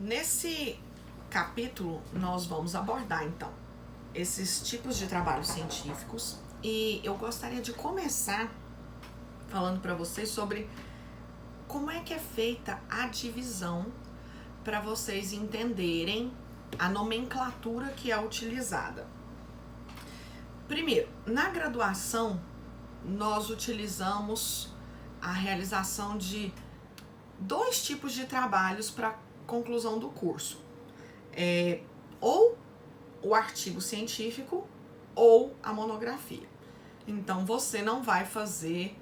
Nesse capítulo, nós vamos abordar, então, esses tipos de trabalhos científicos e eu gostaria de começar falando para vocês sobre como é que é feita a divisão para vocês entenderem a nomenclatura que é utilizada. Primeiro, na graduação, nós utilizamos a realização de dois tipos de trabalhos para conclusão do curso. Ou o artigo científico ou a monografia. Então, você não vai fazer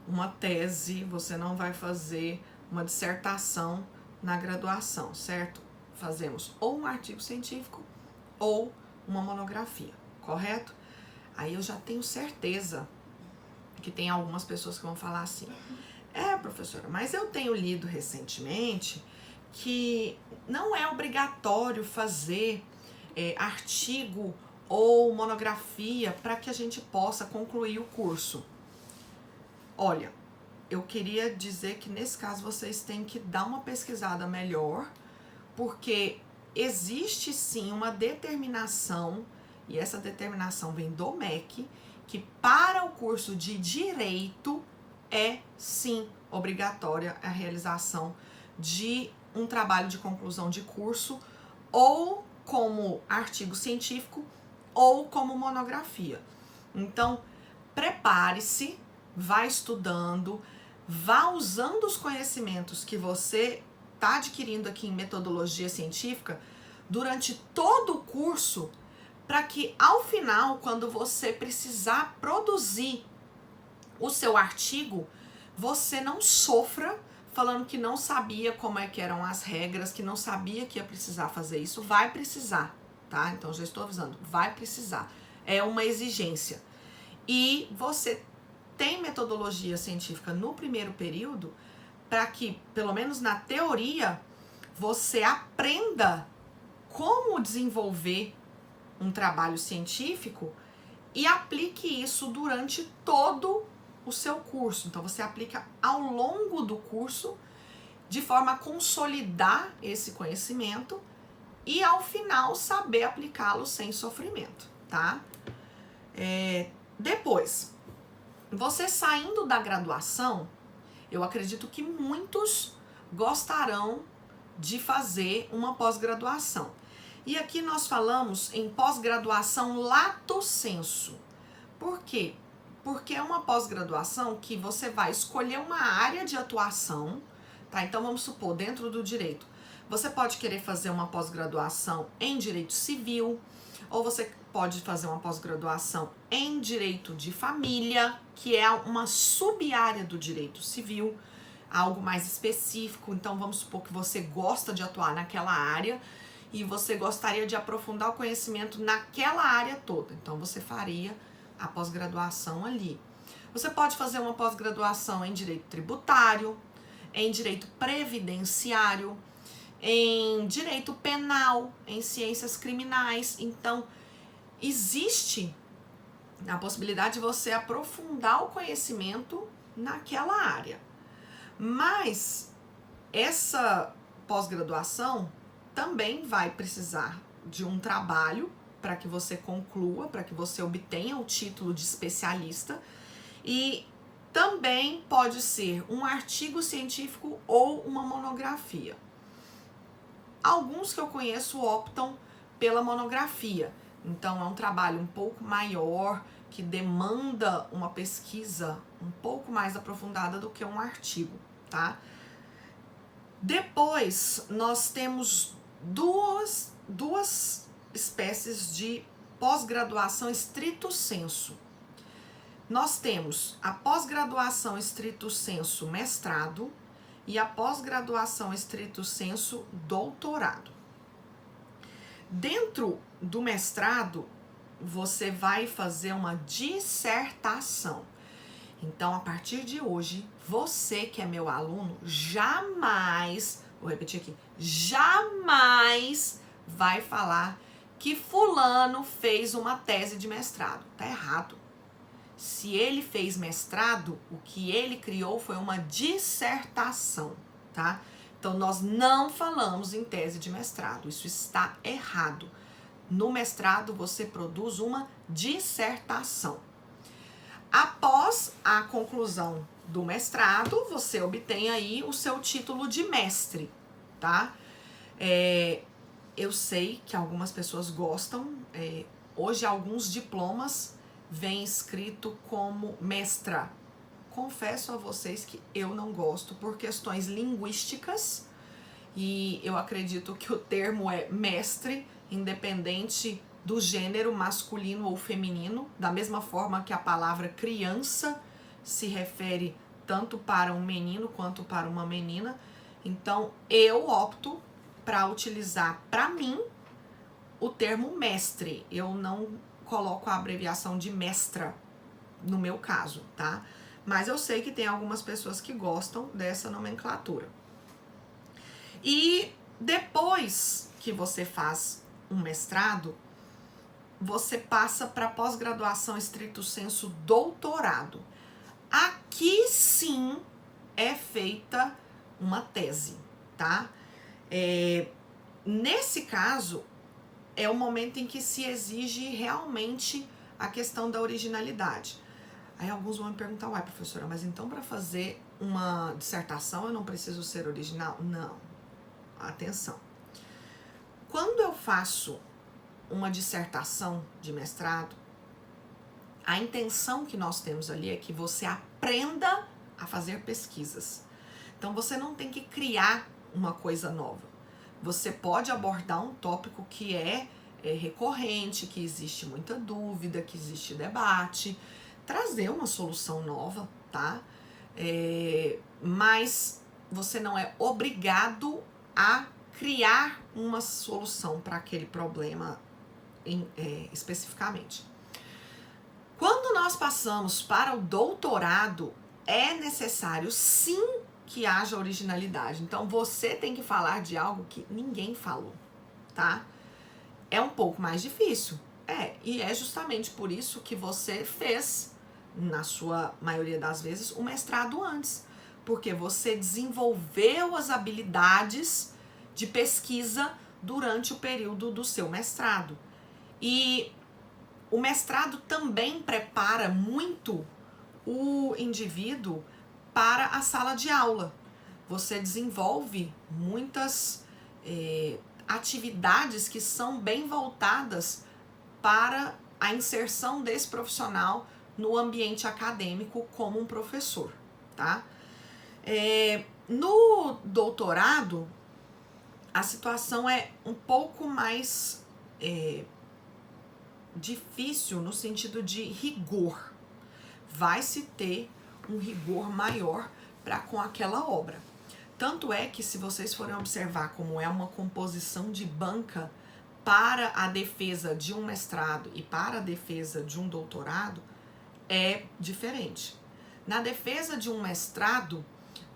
uma tese, você não vai fazer uma dissertação na graduação, certo? Fazemos ou um artigo científico ou uma monografia, correto? Aí eu já tenho certeza que tem algumas pessoas que vão falar assim: professora, mas eu tenho lido recentemente que não é obrigatório fazer artigo ou monografia para que a gente possa concluir o curso. Olha, eu queria dizer que nesse caso vocês têm que dar uma pesquisada melhor, porque existe sim uma determinação, e essa determinação vem do MEC, que para o curso de Direito é sim obrigatória a realização de um trabalho de conclusão de curso, ou como artigo científico, ou como monografia. Então, prepare-se, vá estudando, vá usando os conhecimentos que você está adquirindo aqui em metodologia científica durante todo o curso, para que ao final, quando você precisar produzir o seu artigo, você não sofra falando que não sabia como é que eram as regras, que não sabia que ia precisar fazer isso. Vai precisar, tá? Então já estou avisando, vai precisar. É uma exigência. E você tem metodologia científica no primeiro período para que, pelo menos na teoria, você aprenda como desenvolver um trabalho científico e aplique isso durante todo o seu curso. Então você aplica ao longo do curso de forma a consolidar esse conhecimento e ao final saber aplicá-lo sem sofrimento, tá? Depois, você saindo da graduação, eu acredito que muitos gostarão de fazer uma pós-graduação. E aqui nós falamos em pós-graduação lato sensu. Por quê? Porque é uma pós-graduação que você vai escolher uma área de atuação, tá? Então vamos supor, dentro do direito, você pode querer fazer uma pós-graduação em direito civil, ou você pode fazer uma pós-graduação em direito de família, que é uma sub-área do direito civil, algo mais específico. Então vamos supor que você gosta de atuar naquela área e você gostaria de aprofundar o conhecimento naquela área toda. Então você faria a pós-graduação ali. Você pode fazer uma pós-graduação em direito tributário, em direito previdenciário, em direito penal, em ciências criminais. Então, existe a possibilidade de você aprofundar o conhecimento naquela área. Mas essa pós-graduação também vai precisar de um trabalho para que você conclua, para que você obtenha o título de especialista, e também pode ser um artigo científico ou uma monografia. Alguns que eu conheço optam pela monografia, então é um trabalho um pouco maior, que demanda uma pesquisa um pouco mais aprofundada do que um artigo, tá? Depois, nós temos duas espécies de pós-graduação stricto sensu. Nós temos a pós-graduação stricto sensu mestrado e a pós-graduação stricto sensu doutorado. Dentro do mestrado, você vai fazer uma dissertação. Então, a partir de hoje, você que é meu aluno, jamais, vou repetir aqui, jamais vai falar que fulano fez uma tese de mestrado. Tá errado. Se ele fez mestrado, o que ele criou foi uma dissertação, tá? Então, nós não falamos em tese de mestrado, isso está errado. No mestrado, você produz uma dissertação. Após a conclusão do mestrado, você obtém aí o seu título de mestre, tá? Eu sei que algumas pessoas gostam, hoje alguns diplomas vêm escrito como mestra. Confesso a vocês que eu não gosto por questões linguísticas e eu acredito que o termo é mestre, independente do gênero masculino ou feminino, da mesma forma que a palavra criança se refere tanto para um menino quanto para uma menina. Então eu opto para utilizar para mim o termo mestre. Eu não coloco a abreviação de mestra no meu caso, tá? Mas eu sei que tem algumas pessoas que gostam dessa nomenclatura. E depois que você faz um mestrado, você passa para pós-graduação estricto sensu doutorado. Aqui sim é feita uma tese, tá? Nesse caso, é o momento em que se exige realmente a questão da originalidade. Aí alguns vão me perguntar, uai, professora, mas então para fazer uma dissertação eu não preciso ser original? Não. Atenção. Quando eu faço uma dissertação de mestrado, a intenção que nós temos ali é que você aprenda a fazer pesquisas. Então você não tem que criar uma coisa nova. Você pode abordar um tópico que é recorrente, que existe muita dúvida, que existe debate, trazer uma solução nova, tá? Mas você não é obrigado a criar uma solução para aquele problema especificamente. Quando nós passamos para o doutorado, é necessário sim que haja originalidade. Então você tem que falar de algo que ninguém falou, tá? É um pouco mais difícil. E é justamente por isso que você fez, na sua maioria das vezes, o mestrado antes. Porque você desenvolveu as habilidades de pesquisa durante o período do seu mestrado. E o mestrado também prepara muito o indivíduo para a sala de aula. Você desenvolve muitas atividades que são bem voltadas para a inserção desse profissional no ambiente acadêmico como um professor, tá? No doutorado, a situação é um pouco mais difícil no sentido de rigor. Vai se ter um rigor maior para com aquela obra. Tanto é que se vocês forem observar como é uma composição de banca para a defesa de um mestrado e para a defesa de um doutorado, é diferente. Na defesa de um mestrado,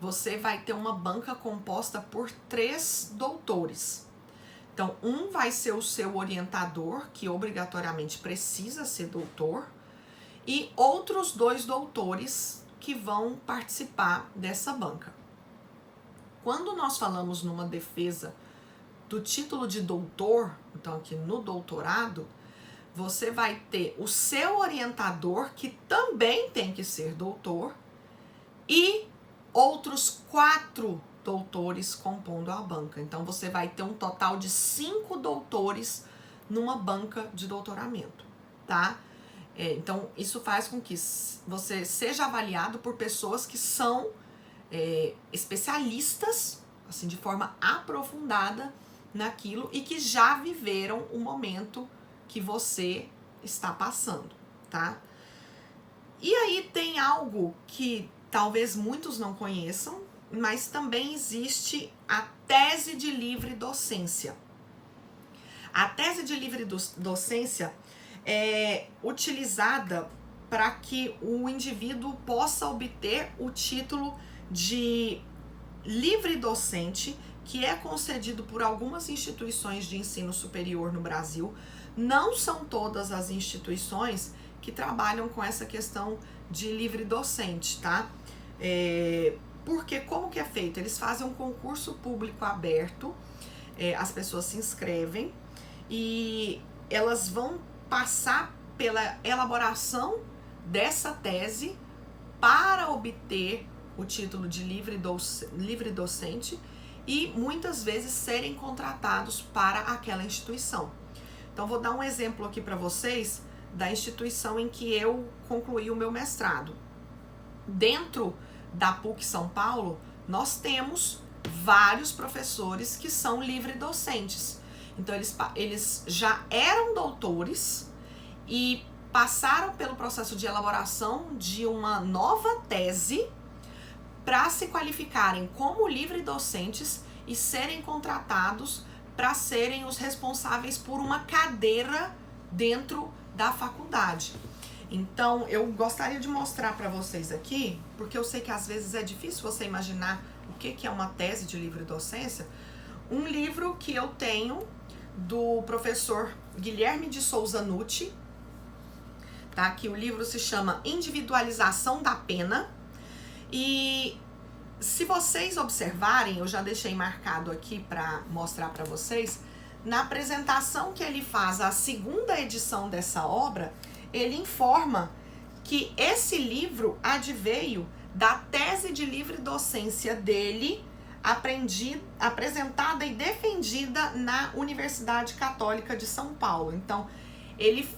você vai ter uma banca composta por 3 doutores. Então, um vai ser o seu orientador, que obrigatoriamente precisa ser doutor, e outros 2 doutores que vão participar dessa banca. Quando nós falamos numa defesa do título de doutor, então aqui no doutorado, você vai ter o seu orientador, que também tem que ser doutor, e outros 4 doutores compondo a banca. Então você vai ter um total de 5 doutores numa banca de doutoramento, tá? Então isso faz com que você seja avaliado por pessoas que são especialistas, assim, de forma aprofundada naquilo e que já viveram o momento que você está passando, tá? E aí tem algo que talvez muitos não conheçam, mas também existe a tese de livre docência. A tese de livre docência é utilizada para que o indivíduo possa obter o título de livre docente, que é concedido por algumas instituições de ensino superior no Brasil. Não são todas as instituições que trabalham com essa questão de livre docente, tá? Porque como que é feito? Eles fazem um concurso público aberto, as pessoas se inscrevem e elas vão passar pela elaboração dessa tese para obter o título de livre docente e muitas vezes serem contratados para aquela instituição. Então vou dar um exemplo aqui para vocês da instituição em que eu concluí o meu mestrado. Dentro da PUC São Paulo, nós temos vários professores que são livre docentes. Então eles já eram doutores e passaram pelo processo de elaboração de uma nova tese para se qualificarem como livre docentes e serem contratados para serem os responsáveis por uma cadeira dentro da faculdade. Então, eu gostaria de mostrar para vocês aqui, porque eu sei que às vezes é difícil você imaginar o que é uma tese de livre docência, um livro que eu tenho do professor Guilherme de Souza Nutti, tá? Que o livro se chama Individualização da Pena. E se vocês observarem, eu já deixei marcado aqui para mostrar para vocês, na apresentação que ele faz, a segunda edição dessa obra, ele informa que esse livro adveio da tese de livre docência dele, apresentada e defendida na Universidade Católica de São Paulo. Então, ele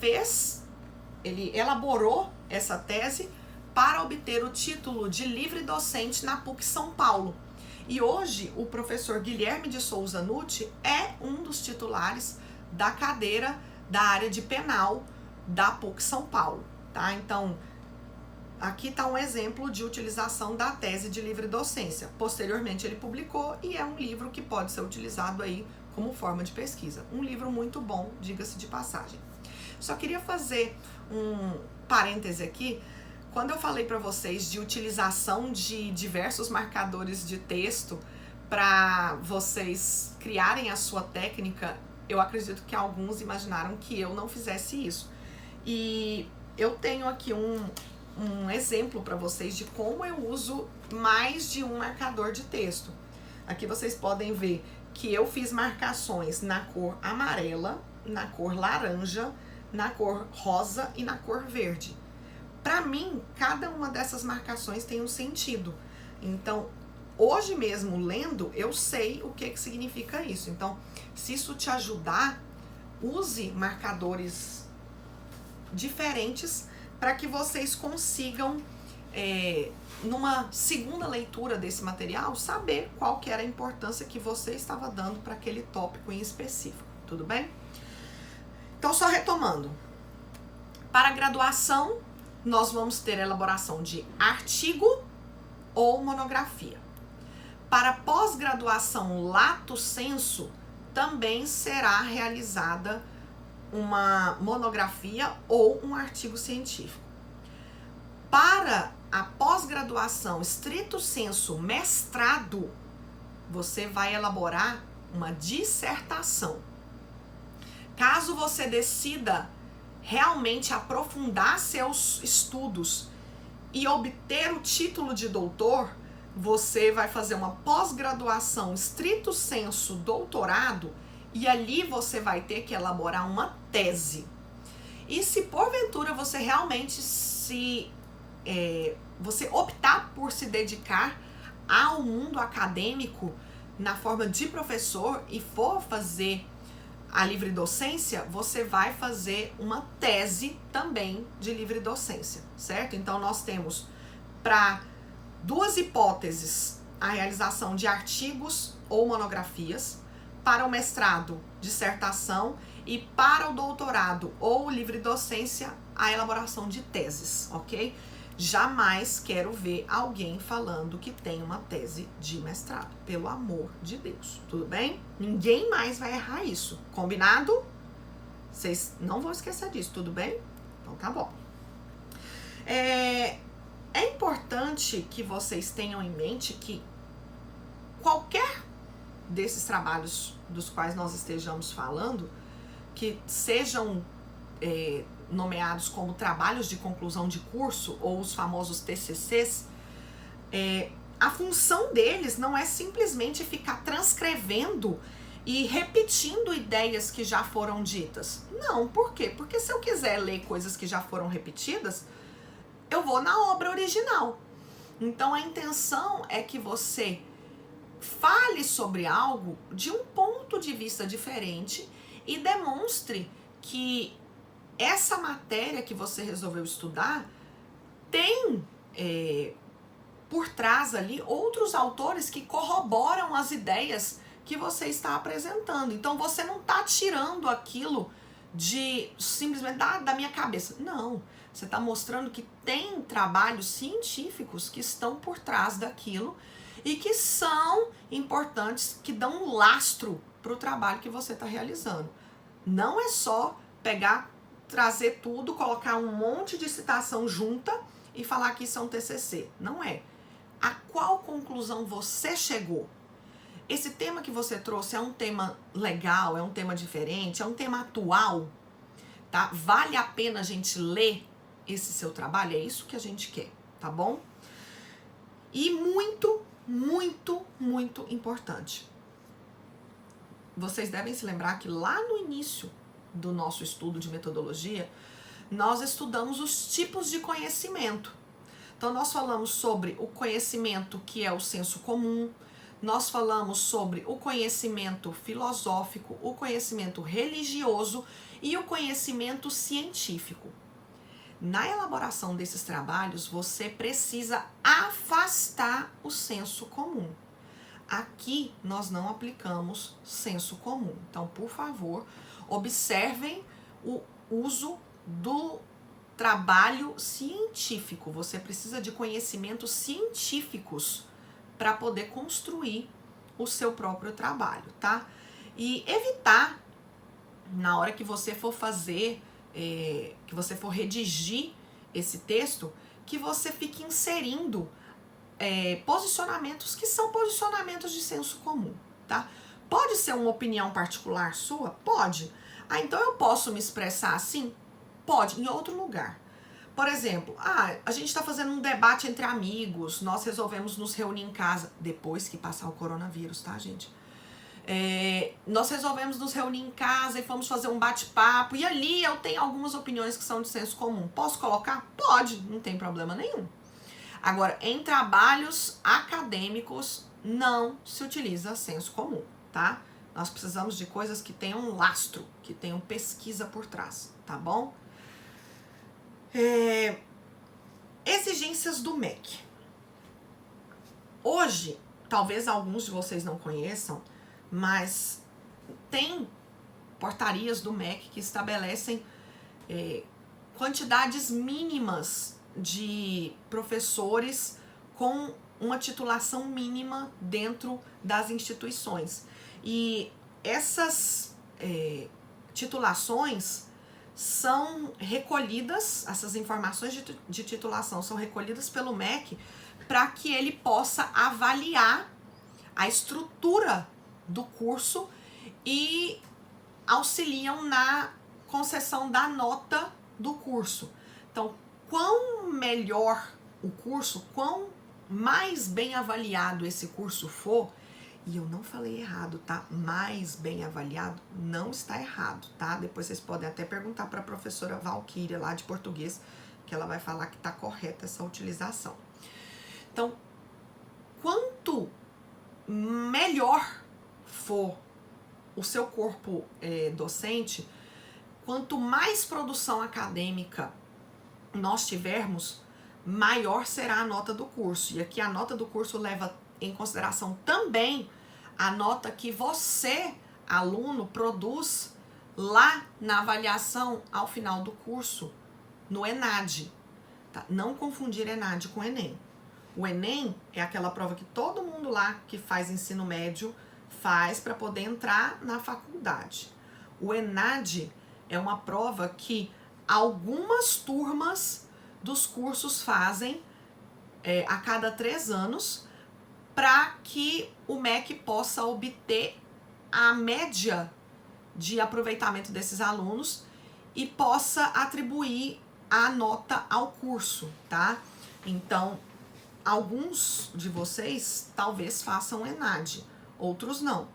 elaborou essa tese para obter o título de livre docente na PUC São Paulo. E hoje, o professor Guilherme de Souza Nutti é um dos titulares da cadeira da área de penal da PUC São Paulo, tá? Então, aqui está um exemplo de utilização da tese de livre docência. Posteriormente, ele publicou e é um livro que pode ser utilizado aí como forma de pesquisa. Um livro muito bom, diga-se de passagem. Só queria fazer um parêntese aqui. Quando eu falei para vocês de utilização de diversos marcadores de texto para vocês criarem a sua técnica, eu acredito que alguns imaginaram que eu não fizesse isso. E eu tenho aqui um exemplo para vocês de como eu uso mais de um marcador de texto. Aqui vocês podem ver que eu fiz marcações na cor amarela, na cor laranja, na cor rosa e na cor verde. Para mim, cada uma dessas marcações tem um sentido. Então, hoje mesmo, lendo, eu sei o que significa isso. Então, se isso te ajudar, use marcadores diferentes para que vocês consigam, numa segunda leitura desse material, saber qual que era a importância que você estava dando para aquele tópico em específico. Tudo bem? Então, só retomando. Para a graduação, nós vamos ter a elaboração de artigo ou monografia. Para pós-graduação lato sensu, também será realizada uma monografia ou um artigo científico. Para a pós-graduação stricto sensu mestrado, você vai elaborar uma dissertação. Caso você decida realmente aprofundar seus estudos e obter o título de doutor, você vai fazer uma pós-graduação stricto sensu doutorado e ali você vai ter que elaborar uma tese. E se porventura você realmente você optar por se dedicar ao mundo acadêmico na forma de professor e for fazer a livre docência, você vai fazer uma tese também de livre docência, certo? Então, nós temos para duas hipóteses a realização de artigos ou monografias, para o mestrado, dissertação, e para o doutorado ou livre docência, a elaboração de teses, ok? Jamais quero ver alguém falando que tem uma tese de mestrado, pelo amor de Deus, tudo bem? Ninguém mais vai errar isso, combinado? Vocês não vão esquecer disso, tudo bem? Então tá bom. É importante que vocês tenham em mente que qualquer desses trabalhos dos quais nós estejamos falando, que sejam nomeados como trabalhos de conclusão de curso ou os famosos TCCs, a função deles não é simplesmente ficar transcrevendo e repetindo ideias que já foram ditas. Não, por quê? Porque se eu quiser ler coisas que já foram repetidas, eu vou na obra original. Então a intenção é que você fale sobre algo de um ponto de vista diferente e demonstre que essa matéria que você resolveu estudar tem por trás ali outros autores que corroboram as ideias que você está apresentando. Então você não está tirando aquilo de simplesmente da minha cabeça. Não, você está mostrando que tem trabalhos científicos que estão por trás daquilo e que são importantes, que dão um lastro para o trabalho que você está realizando. Não é só pegar, trazer tudo, colocar um monte de citação junta e falar que isso é um TCC. Não é. A qual conclusão você chegou? Esse tema que você trouxe é um tema legal, é um tema diferente, é um tema atual, tá? Vale a pena a gente ler esse seu trabalho? É isso que a gente quer, tá bom? E muito, muito, muito importante. Vocês devem se lembrar que lá no início do nosso estudo de metodologia, nós estudamos os tipos de conhecimento. Então, nós falamos sobre o conhecimento que é o senso comum, nós falamos sobre o conhecimento filosófico, o conhecimento religioso e o conhecimento científico. Na elaboração desses trabalhos, você precisa afastar o senso comum. Aqui, nós não aplicamos senso comum. Então, por favor, observem o uso do trabalho científico. Você precisa de conhecimentos científicos para poder construir o seu próprio trabalho, tá? E evitar, na hora que você for fazer, que você for redigir esse texto, que você fique inserindo posicionamentos que são posicionamentos de senso comum, tá? Pode ser uma opinião particular sua? Pode. Ah, então eu posso me expressar assim? Pode, em outro lugar. Por exemplo, a gente está fazendo um debate entre amigos, nós resolvemos nos reunir em casa, depois que passar o coronavírus, tá, gente? Nós resolvemos nos reunir em casa e fomos fazer um bate-papo, e ali eu tenho algumas opiniões que são de senso comum. Posso colocar? Pode, não tem problema nenhum. Agora, em trabalhos acadêmicos, não se utiliza senso comum, tá? Nós precisamos de coisas que tenham lastro, que tenham pesquisa por trás, tá bom? Exigências do MEC. Hoje, talvez alguns de vocês não conheçam, mas tem portarias do MEC que estabelecem quantidades mínimas de professores com uma titulação mínima dentro das instituições. E essas titulações são recolhidas, essas informações de titulação são recolhidas pelo MEC para que ele possa avaliar a estrutura do curso e auxiliam na concessão da nota do curso. Então, quão melhor o curso, quão mais bem avaliado esse curso for, e eu não falei errado, tá? Mais bem avaliado não está errado, tá? Depois vocês podem até perguntar para a professora Valquíria lá de português, que ela vai falar que está correta essa utilização. Então, quanto melhor for o seu corpo docente, quanto mais produção acadêmica nós tivermos, maior será a nota do curso. E aqui a nota do curso leva em consideração também a nota que você, aluno, produz lá na avaliação ao final do curso, no ENAD. Tá? Não confundir ENAD com ENEM. O ENEM é aquela prova que todo mundo lá que faz ensino médio faz para poder entrar na faculdade. O ENAD é uma prova que algumas turmas dos cursos fazem a cada 3 anos, para que o MEC possa obter a média de aproveitamento desses alunos e possa atribuir a nota ao curso, tá? Então, alguns de vocês talvez façam ENAD, outros não.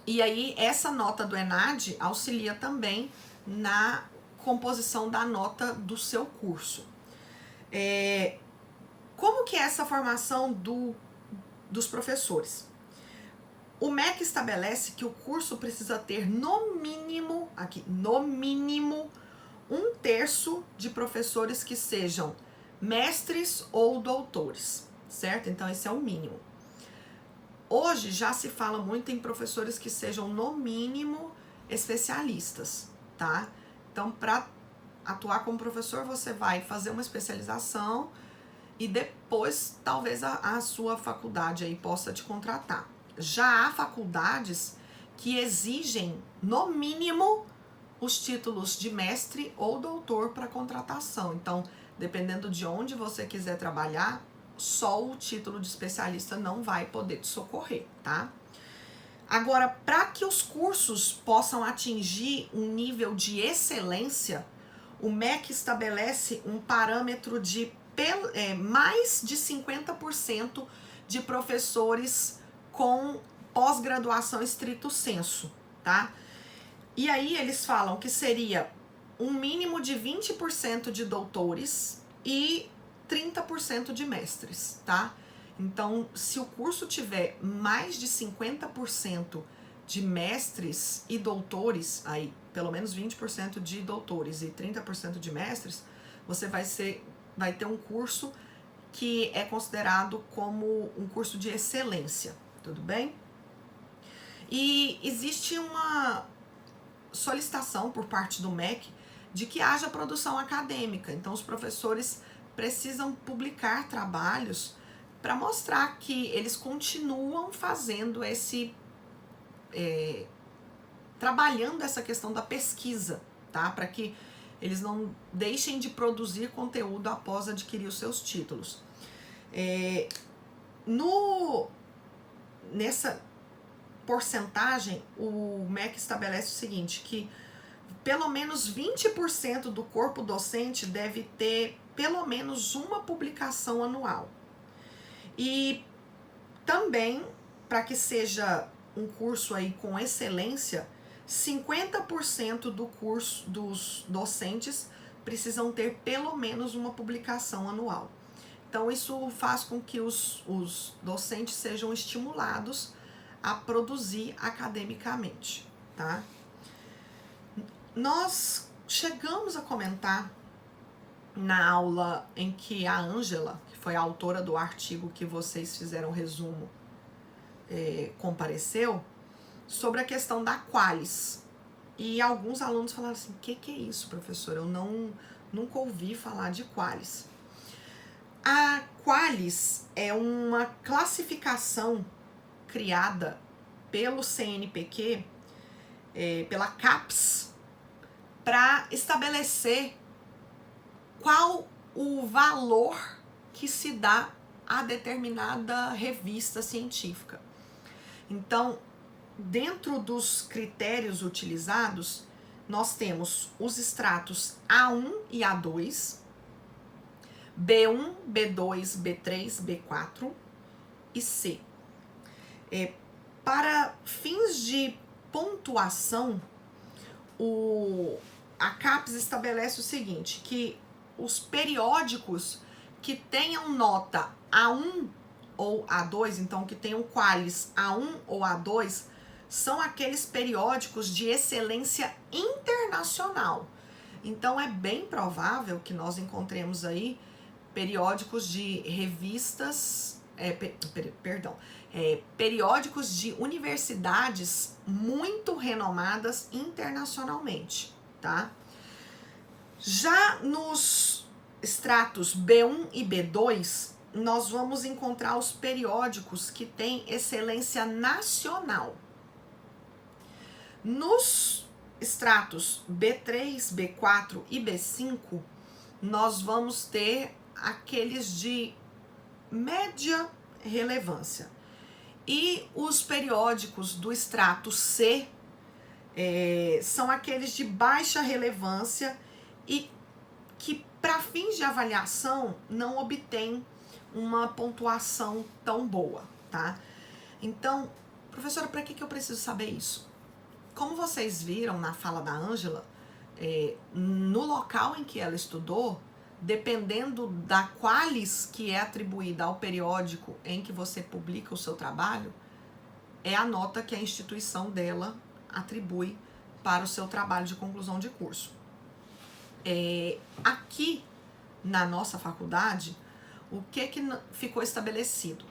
E aí, essa nota do ENAD auxilia também na composição da nota do seu curso. Como que é essa formação dos professores? O MEC estabelece que o curso precisa ter no mínimo 1/3 de professores que sejam mestres ou doutores, certo? Então, esse é o mínimo. Hoje já se fala muito em professores que sejam, no mínimo, especialistas, tá? Então, para atuar como professor, você vai fazer uma especialização e depois, talvez, a sua faculdade aí possa te contratar. Já há faculdades que exigem, no mínimo, os títulos de mestre ou doutor para contratação. Então, dependendo de onde você quiser trabalhar, só o título de especialista não vai poder te socorrer, tá? Agora, para que os cursos possam atingir um nível de excelência, o MEC estabelece um parâmetro de mais de 50% de professores com pós-graduação estrito sensu, tá? E aí eles falam que seria um mínimo de 20% de doutores e 30% de mestres, tá? Então, se o curso tiver mais de 50% de mestres e doutores, aí pelo menos 20% de doutores e 30% de mestres, você vai ter um curso que é considerado como um curso de excelência, tudo bem? E existe uma solicitação por parte do MEC de que haja produção acadêmica. Então, os professores precisam publicar trabalhos para mostrar que eles continuam fazendo trabalhando essa questão da pesquisa, tá? Para que eles não deixem de produzir conteúdo após adquirir os seus títulos. Nessa porcentagem, o MEC estabelece o seguinte, que pelo menos 20% do corpo docente deve ter pelo menos uma publicação anual. E também, para que seja um curso aí com excelência, 50% do curso dos docentes precisam ter pelo menos uma publicação anual. Então, isso faz com que os docentes sejam estimulados a produzir academicamente, tá? Nós chegamos a comentar na aula em que a Ângela, que foi a autora do artigo que vocês fizeram resumo, compareceu, sobre a questão da Qualis. E alguns alunos falaram assim, o que é isso, professor? Eu nunca ouvi falar de Qualis. A Qualis é uma classificação criada pelo CNPq, pela CAPES, para estabelecer qual o valor que se dá a determinada revista científica. Então, dentro dos critérios utilizados, nós temos os extratos A1 e A2, B1, B2, B3, B4 e C. Para fins de pontuação, a CAPES estabelece o seguinte, que os periódicos que tenham nota A1 ou A2, então que tenham Qualis A1 ou A2, são aqueles periódicos de excelência internacional. Então é bem provável que nós encontremos aí periódicos de revistas, periódicos de universidades muito renomadas internacionalmente, tá? Já nos extratos B1 e B2, nós vamos encontrar os periódicos que têm excelência nacional. Nos extratos B3, B4 e B5, nós vamos ter aqueles de média relevância. E os periódicos do extrato C são aqueles de baixa relevância e que para fins de avaliação, não obtém uma pontuação tão boa, tá? Então, professora, para que eu preciso saber isso? Como vocês viram na fala da Ângela, no local em que ela estudou, dependendo da qualis que é atribuída ao periódico em que você publica o seu trabalho, é a nota que a instituição dela atribui para o seu trabalho de conclusão de curso. Aqui na nossa faculdade, o que ficou estabelecido?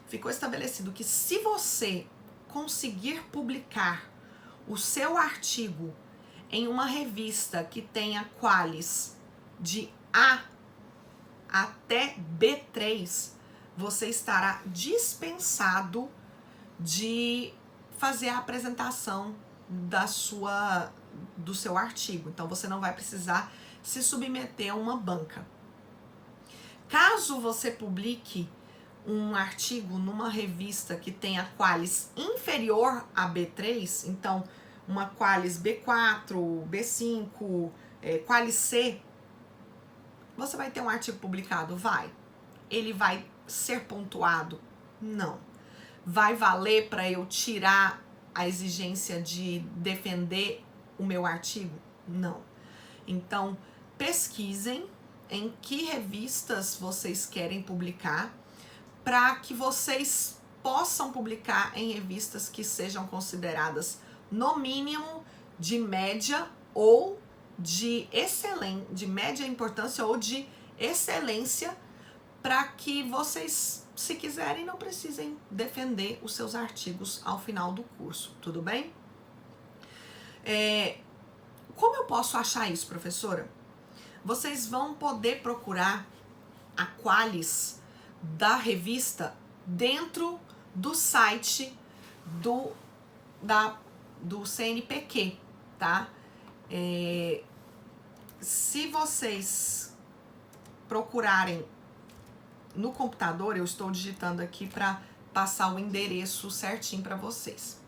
Ficou estabelecido que se você conseguir publicar o seu artigo em uma revista que tenha qualis de A até B3, você estará dispensado de fazer a apresentação do seu artigo. Então, você não vai precisar se submeter a uma banca. Caso você publique um artigo numa revista que tenha qualis inferior a B3, então uma qualis B4, B5, qualis C, você vai ter um artigo publicado? Vai. Ele vai ser pontuado? Não. Vai valer para eu tirar a exigência de defender o meu artigo? Não. Então, pesquisem em que revistas vocês querem publicar para que vocês possam publicar em revistas que sejam consideradas, no mínimo, de média ou de excelência, de média importância ou de excelência, para que vocês, se quiserem, não precisem defender os seus artigos ao final do curso, tudo bem? Como eu posso achar isso, professora? Vocês vão poder procurar a qualis da revista dentro do site do CNPq, tá? Se vocês procurarem no computador, eu estou digitando aqui para passar o endereço certinho para vocês.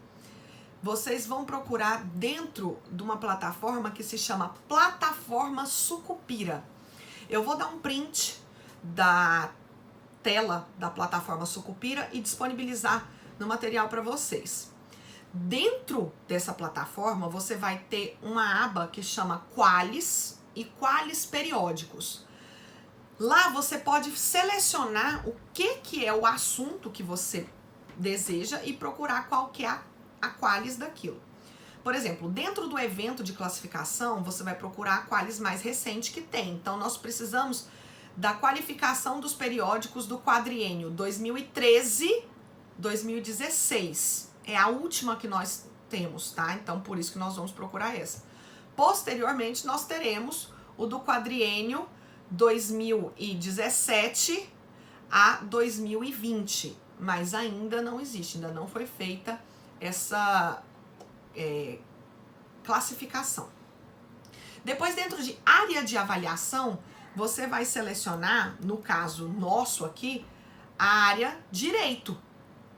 Vocês vão procurar dentro de uma plataforma que se chama Plataforma Sucupira. Eu vou dar um print da tela da plataforma Sucupira e disponibilizar no material para vocês. Dentro dessa plataforma, você vai ter uma aba que chama Qualis e Qualis Periódicos. Lá você pode selecionar o que é o assunto que você deseja e procurar qual que é a qualis daquilo. Por exemplo, dentro do evento de classificação, você vai procurar a qualis mais recente que tem. Então, nós precisamos da qualificação dos periódicos do quadriênio 2013-2016. É a última que nós temos, tá? Então, por isso que nós vamos procurar essa. Posteriormente, nós teremos o do quadriênio 2017 a 2020, mas ainda não existe, ainda não foi feita essa classificação. Depois, dentro de área de avaliação, você vai selecionar, no caso nosso aqui, a área direito,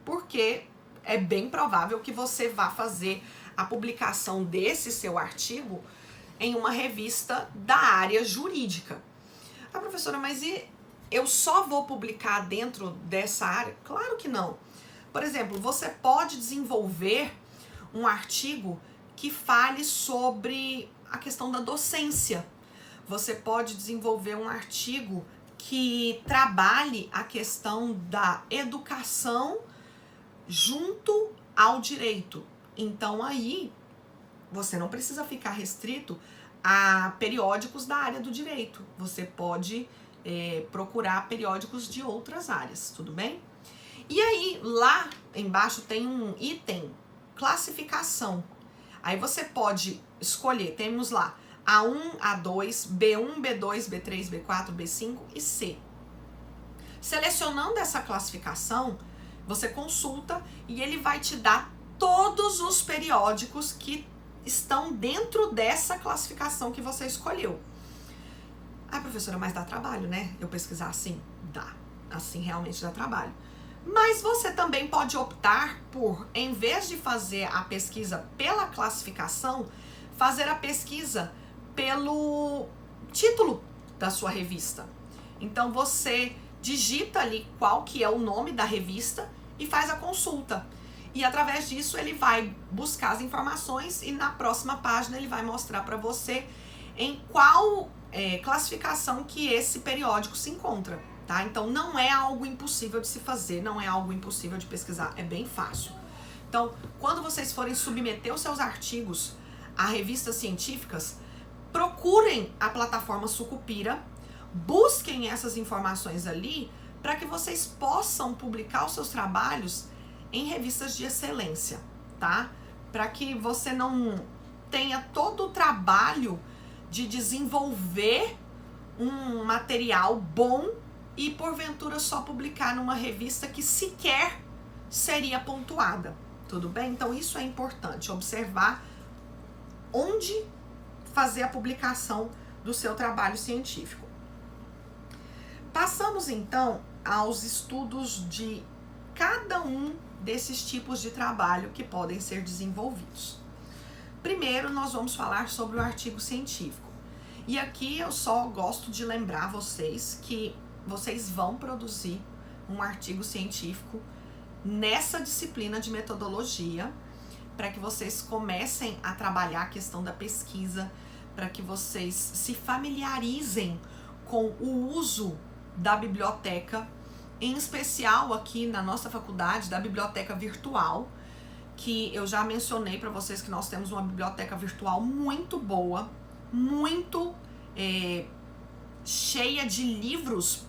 porque é bem provável que você vá fazer a publicação desse seu artigo em uma revista da área jurídica. Ah, professora, mas eu só vou publicar dentro dessa área? Claro que não. Por exemplo, você pode desenvolver um artigo que fale sobre a questão da docência. Você pode desenvolver um artigo que trabalhe a questão da educação junto ao direito. Então, aí, você não precisa ficar restrito a periódicos da área do direito. Você pode procurar periódicos de outras áreas, tudo bem? E aí, lá embaixo tem um item, classificação. Aí você pode escolher, temos lá A1, A2, B1, B2, B3, B4, B5 e C. Selecionando essa classificação, você consulta e ele vai te dar todos os periódicos que estão dentro dessa classificação que você escolheu. Ah, professora, mas dá trabalho, né? Eu pesquisar assim? Dá. Assim realmente dá trabalho. Mas você também pode optar por, em vez de fazer a pesquisa pela classificação, fazer a pesquisa pelo título. da sua revista. Então você digita ali qual que é o nome da revista e faz a consulta. E através disso ele vai buscar as informações e na próxima página ele vai mostrar para você em qual classificação que esse periódico se encontra, tá? Então não é algo impossível de se fazer, não é algo impossível de pesquisar, é bem fácil. Então, quando vocês forem submeter os seus artigos a revistas científicas, procurem a plataforma Sucupira, busquem essas informações ali para que vocês possam publicar os seus trabalhos em revistas de excelência, tá? Para que você não tenha todo o trabalho de desenvolver um material bom e porventura só publicar numa revista que sequer seria pontuada, tudo bem? Então isso é importante, observar onde fazer a publicação do seu trabalho científico. Passamos então aos estudos de cada um desses tipos de trabalho que podem ser desenvolvidos. Primeiro, nós vamos falar sobre o artigo científico. E aqui eu só gosto de lembrar vocês que vocês vão produzir um artigo científico nessa disciplina de metodologia, para que vocês comecem a trabalhar a questão da pesquisa, para que vocês se familiarizem com o uso da biblioteca, em especial aqui na nossa faculdade, da biblioteca virtual, que eu já mencionei para vocês que nós temos uma biblioteca virtual muito boa, muito cheia de livros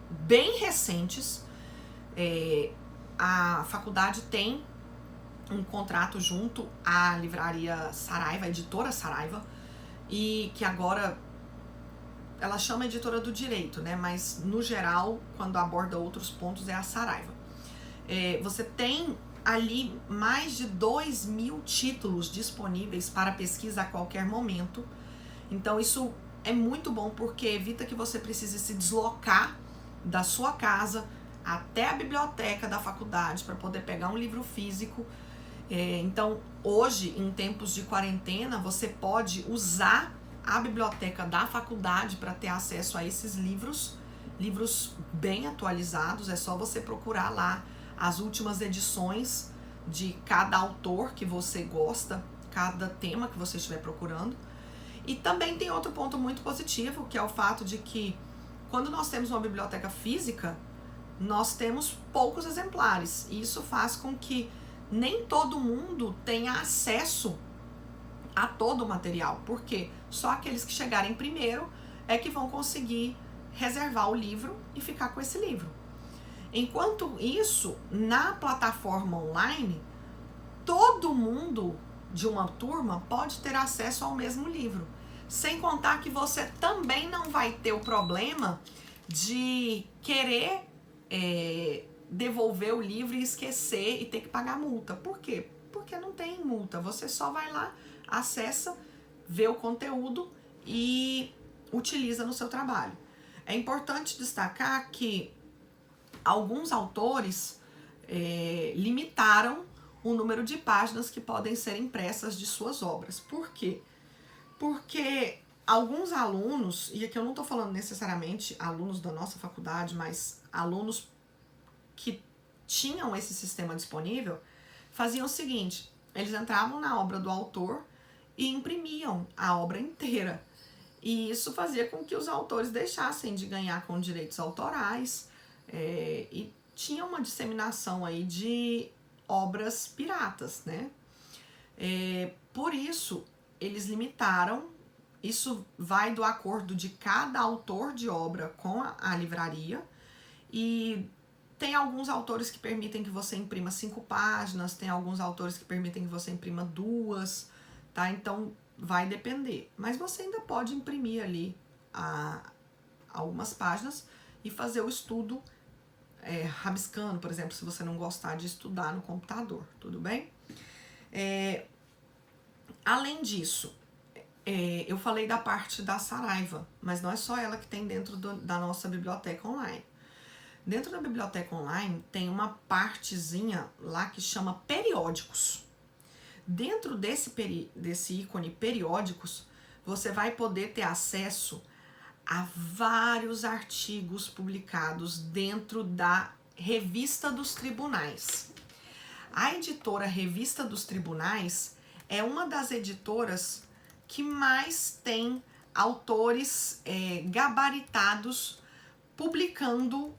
bem recentes. A faculdade tem um contrato junto à livraria Saraiva, a editora Saraiva, e que agora ela chama editora do direito, né? Mas no geral, quando aborda outros pontos, é a Saraiva. Você tem ali mais de 2.000 títulos disponíveis para pesquisa a qualquer momento. Então isso é muito bom porque evita que você precise se deslocar da sua casa até a biblioteca da faculdade para poder pegar um livro físico. Então hoje, em tempos de quarentena, você pode usar a biblioteca da faculdade para ter acesso a esses livros bem atualizados. É só você procurar lá as últimas edições de cada autor que você gosta, cada tema que você estiver procurando. E também tem outro ponto muito positivo, que é o fato de que quando nós temos uma biblioteca física, nós temos poucos exemplares. E isso faz com que nem todo mundo tenha acesso a todo o material, porque só aqueles que chegarem primeiro é que vão conseguir reservar o livro e ficar com esse livro. Enquanto isso, na plataforma online, todo mundo de uma turma pode ter acesso ao mesmo livro. Sem contar que você também não vai ter o problema de querer devolver o livro e esquecer e ter que pagar multa. Por quê? Porque não tem multa. Você só vai lá, acessa, vê o conteúdo e utiliza no seu trabalho. É importante destacar que alguns autores limitaram o número de páginas que podem ser impressas de suas obras. Por quê? Porque alguns alunos, e aqui eu não estou falando necessariamente alunos da nossa faculdade, mas alunos que tinham esse sistema disponível, faziam o seguinte: eles entravam na obra do autor e imprimiam a obra inteira. E isso fazia com que os autores deixassem de ganhar com direitos autorais e tinha uma disseminação aí de obras piratas, né? Por isso, eles limitaram. Isso vai do acordo de cada autor de obra com a livraria, e tem alguns autores que permitem que você imprima 5 páginas, tem alguns autores que permitem que você imprima 2, tá? Então vai depender, mas você ainda pode imprimir ali algumas páginas e fazer o estudo rabiscando, por exemplo, se você não gostar de estudar no computador, tudo bem? Além disso, eu falei da parte da Saraiva, mas não é só ela que tem dentro da nossa biblioteca online. Dentro da biblioteca online tem uma partezinha lá que chama periódicos. Dentro desse ícone periódicos, você vai poder ter acesso há vários artigos publicados dentro da Revista dos Tribunais. A editora Revista dos Tribunais é uma das editoras que mais tem autores gabaritados publicando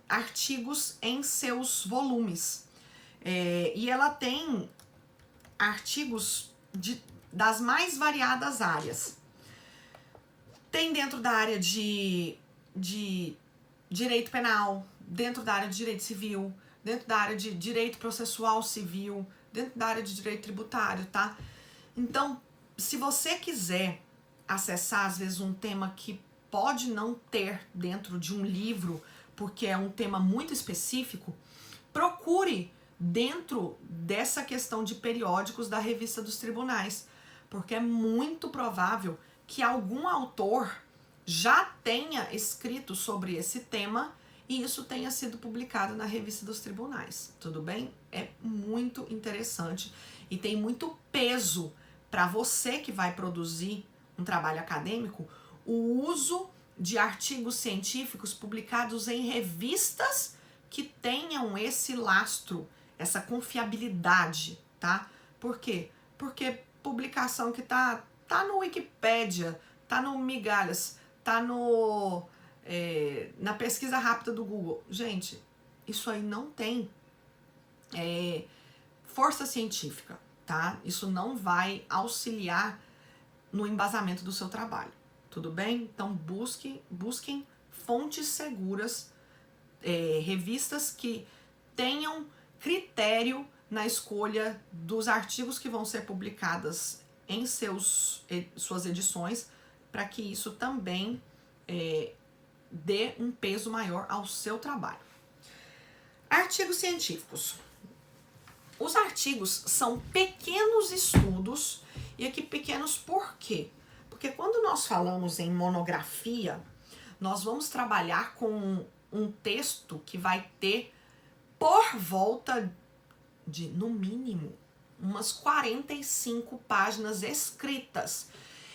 artigos em seus volumes. E ela tem artigos das mais variadas áreas. Tem dentro da área de direito penal, dentro da área de direito civil, dentro da área de direito processual civil, dentro da área de direito tributário, tá? Então, se você quiser acessar, às vezes, um tema que pode não ter dentro de um livro, porque é um tema muito específico, procure dentro dessa questão de periódicos da Revista dos Tribunais, porque é muito provável que algum autor já tenha escrito sobre esse tema e isso tenha sido publicado na Revista dos Tribunais, tudo bem? É muito interessante e tem muito peso para você que vai produzir um trabalho acadêmico, o uso de artigos científicos publicados em revistas que tenham esse lastro, essa confiabilidade, tá? Por quê? Porque publicação que tá no Wikipédia, tá no Migalhas, tá na pesquisa rápida do Google. Gente, isso aí não tem força científica, tá? Isso não vai auxiliar no embasamento do seu trabalho, tudo bem? Então busquem fontes seguras, revistas que tenham critério na escolha dos artigos que vão ser publicadas em suas edições, para que isso também dê um peso maior ao seu trabalho. Artigos científicos. Os artigos são pequenos estudos, e aqui pequenos por quê? Porque quando nós falamos em monografia, nós vamos trabalhar com um texto que vai ter por volta de, no mínimo, umas 45 páginas escritas.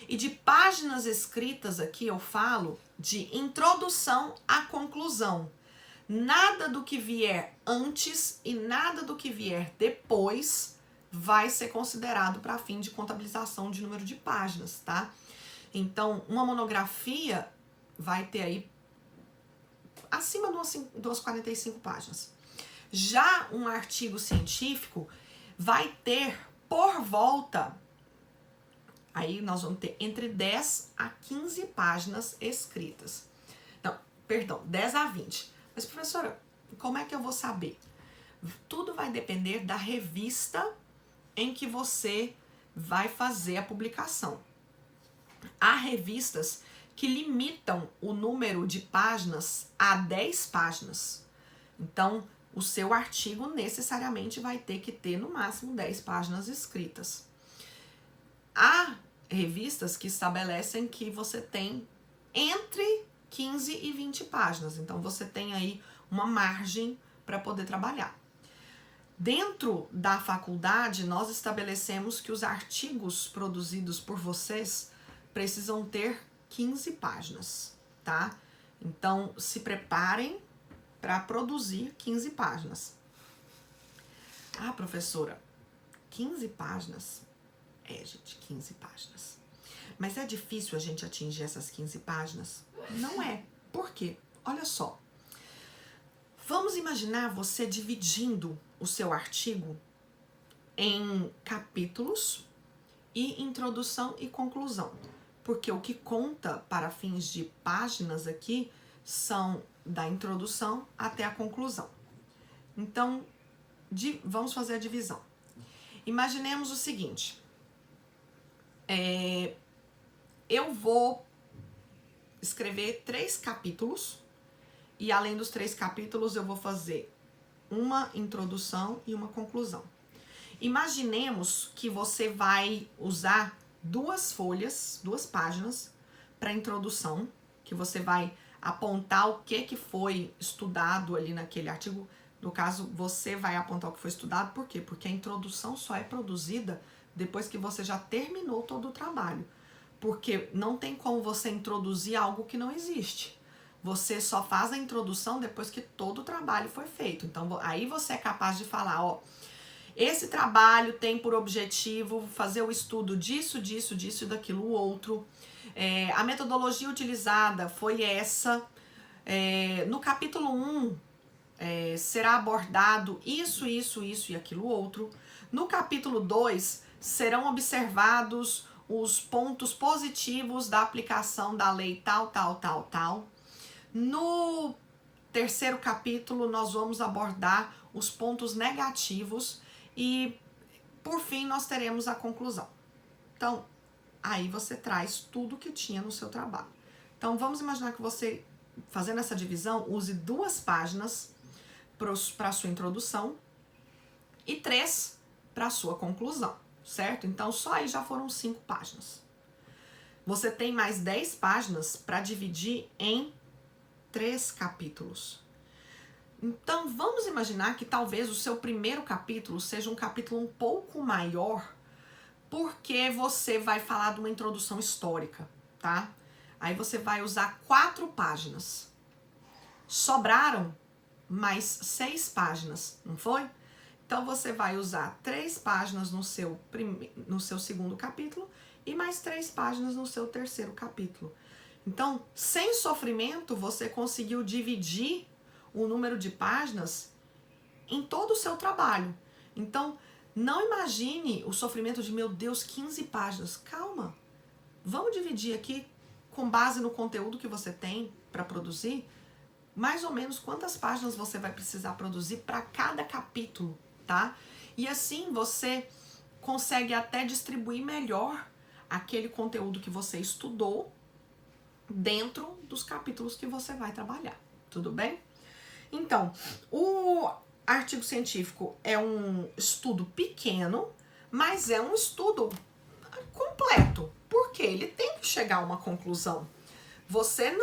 E de páginas escritas aqui eu falo de introdução à conclusão. Nada do que vier antes e nada do que vier depois vai ser considerado para fim de contabilização de número de páginas, tá? Então, uma monografia vai ter aí acima de umas 45 páginas. Já um artigo científico vai ter por volta, aí nós vamos ter entre 10 a 15 páginas escritas. Não, perdão, 10 a 20. Mas, professora, como é que eu vou saber? Tudo vai depender da revista em que você vai fazer a publicação. Há revistas que limitam o número de páginas a 10 páginas. Então, o seu artigo necessariamente vai ter que ter no máximo 10 páginas escritas. Há revistas que estabelecem que você tem entre 15 e 20 páginas. Então, você tem aí uma margem para poder trabalhar. Dentro da faculdade, nós estabelecemos que os artigos produzidos por vocês precisam ter 15 páginas, tá? Então, se preparem para produzir 15 páginas. Ah, professora, 15 páginas? Gente, 15 páginas. Mas é difícil a gente atingir essas 15 páginas? Não é. Por quê? Olha só. Vamos imaginar você dividindo o seu artigo em capítulos e introdução e conclusão. Porque o que conta para fins de páginas aqui são da introdução até a conclusão. Então, vamos fazer a divisão. Imaginemos o seguinte. Eu vou escrever 3 capítulos e além dos 3 capítulos eu vou fazer uma introdução e uma conclusão. Imaginemos que você vai usar 2 folhas, 2 páginas para introdução, que você vai apontar o que foi estudado ali naquele artigo. No caso, você vai apontar o que foi estudado, por quê? Porque a introdução só é produzida depois que você já terminou todo o trabalho. porque não tem como você introduzir algo que não existe. Você só faz a introdução depois que todo o trabalho foi feito. Então, aí você é capaz de falar, ó, esse trabalho tem por objetivo fazer o estudo disso, disso, disso e daquilo outro. A metodologia utilizada foi essa. No capítulo 1, será abordado isso, isso, isso e aquilo outro. No capítulo 2, serão observados os pontos positivos da aplicação da lei tal, tal, tal, tal. No terceiro capítulo, nós vamos abordar os pontos negativos e, por fim, nós teremos a conclusão. Então, aí você traz tudo que tinha no seu trabalho. Então, vamos imaginar que você, fazendo essa divisão, use 2 páginas para a sua introdução e 3 para a sua conclusão, certo? Então, só aí já foram 5 páginas. Você tem mais 10 páginas para dividir em 3 capítulos. Então, vamos imaginar que talvez o seu primeiro capítulo seja um capítulo um pouco maior, porque você vai falar de uma introdução histórica, tá? Aí você vai usar 4 páginas. Sobraram mais 6 páginas, não foi? Então, você vai usar 3 páginas no seu segundo capítulo e mais 3 páginas no seu terceiro capítulo. Então, sem sofrimento, você conseguiu dividir o número de páginas em todo o seu trabalho. Então, não imagine o sofrimento de, meu Deus, 15 páginas. Calma, vamos dividir aqui, com base no conteúdo que você tem para produzir, mais ou menos quantas páginas você vai precisar produzir para cada capítulo, tá? E assim você consegue até distribuir melhor aquele conteúdo que você estudou dentro dos capítulos que você vai trabalhar, tudo bem? Então, o artigo científico é um estudo pequeno, mas é um estudo completo, porque ele tem que chegar a uma conclusão. Você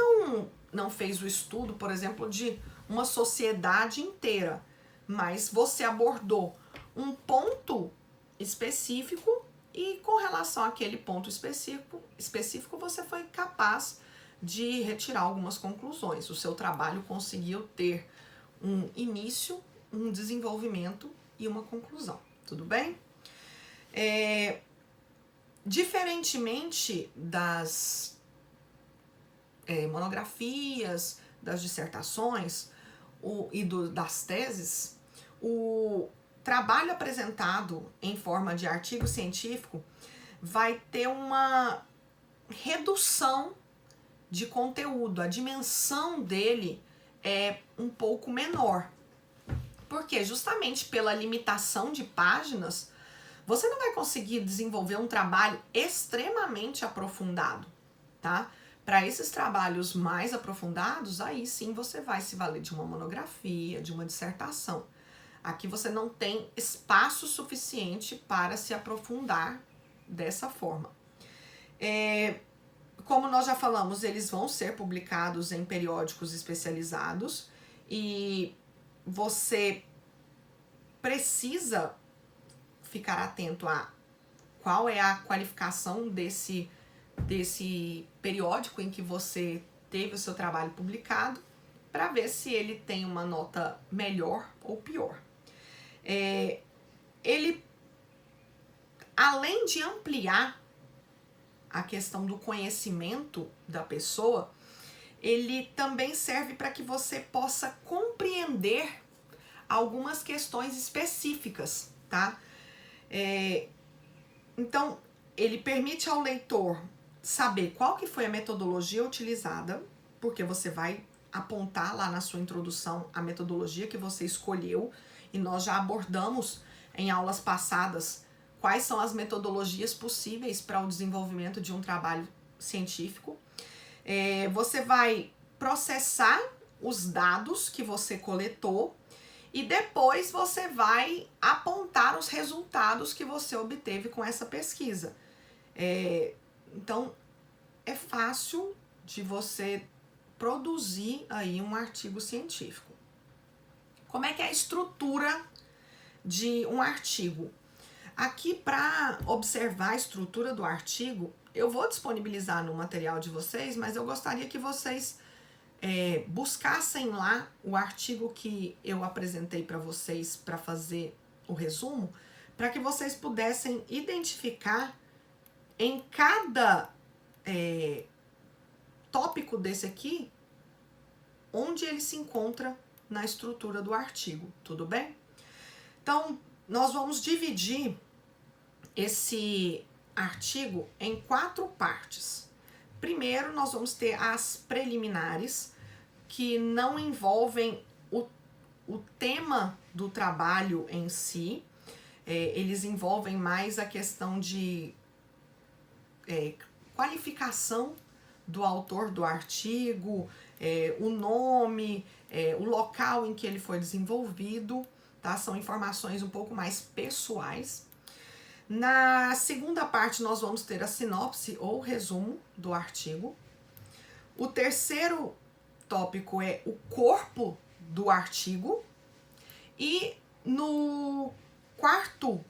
não fez o estudo, por exemplo, de uma sociedade inteira, mas você abordou um ponto específico e com relação àquele ponto específico você foi capaz de retirar algumas conclusões. O seu trabalho conseguiu ter um início, um desenvolvimento e uma conclusão, tudo bem? Diferentemente das monografias, das dissertações das teses, o trabalho apresentado em forma de artigo científico vai ter uma redução de conteúdo, a dimensão dele é um pouco menor. Porque justamente pela limitação de páginas, você não vai conseguir desenvolver um trabalho extremamente aprofundado, tá? Para esses trabalhos mais aprofundados, aí sim você vai se valer de uma monografia, de uma dissertação. Aqui você não tem espaço suficiente para se aprofundar dessa forma. Como nós já falamos, eles vão ser publicados em periódicos especializados e você precisa ficar atento a qual é a qualificação desse periódico em que você teve o seu trabalho publicado, para ver se ele tem uma nota melhor ou pior. Ele, além de ampliar a questão do conhecimento da pessoa, ele também serve para que você possa compreender algumas questões específicas, tá? Então, ele permite ao leitor saber qual que foi a metodologia utilizada, porque você vai apontar lá na sua introdução a metodologia que você escolheu, e nós já abordamos em aulas passadas quais são as metodologias possíveis para o desenvolvimento de um trabalho científico. Você vai processar os dados que você coletou e depois você vai apontar os resultados que você obteve com essa pesquisa. Então, é fácil de você produzir aí um artigo científico. Como é que é a estrutura de um artigo? Aqui, para observar a estrutura do artigo, eu vou disponibilizar no material de vocês, mas eu gostaria que vocês buscassem lá o artigo que eu apresentei para vocês para fazer o resumo, para que vocês pudessem identificar em cada tópico desse aqui, onde ele se encontra na estrutura do artigo, tudo bem? Então, nós vamos dividir esse artigo em 4 partes. Primeiro, nós vamos ter as preliminares, que não envolvem o tema do trabalho em si, eles envolvem mais a questão de qualificação do autor do artigo, o nome, o local em que ele foi desenvolvido, tá? São informações um pouco mais pessoais. Na segunda parte, nós vamos ter a sinopse ou resumo do artigo. O terceiro tópico é o corpo do artigo. E no quarto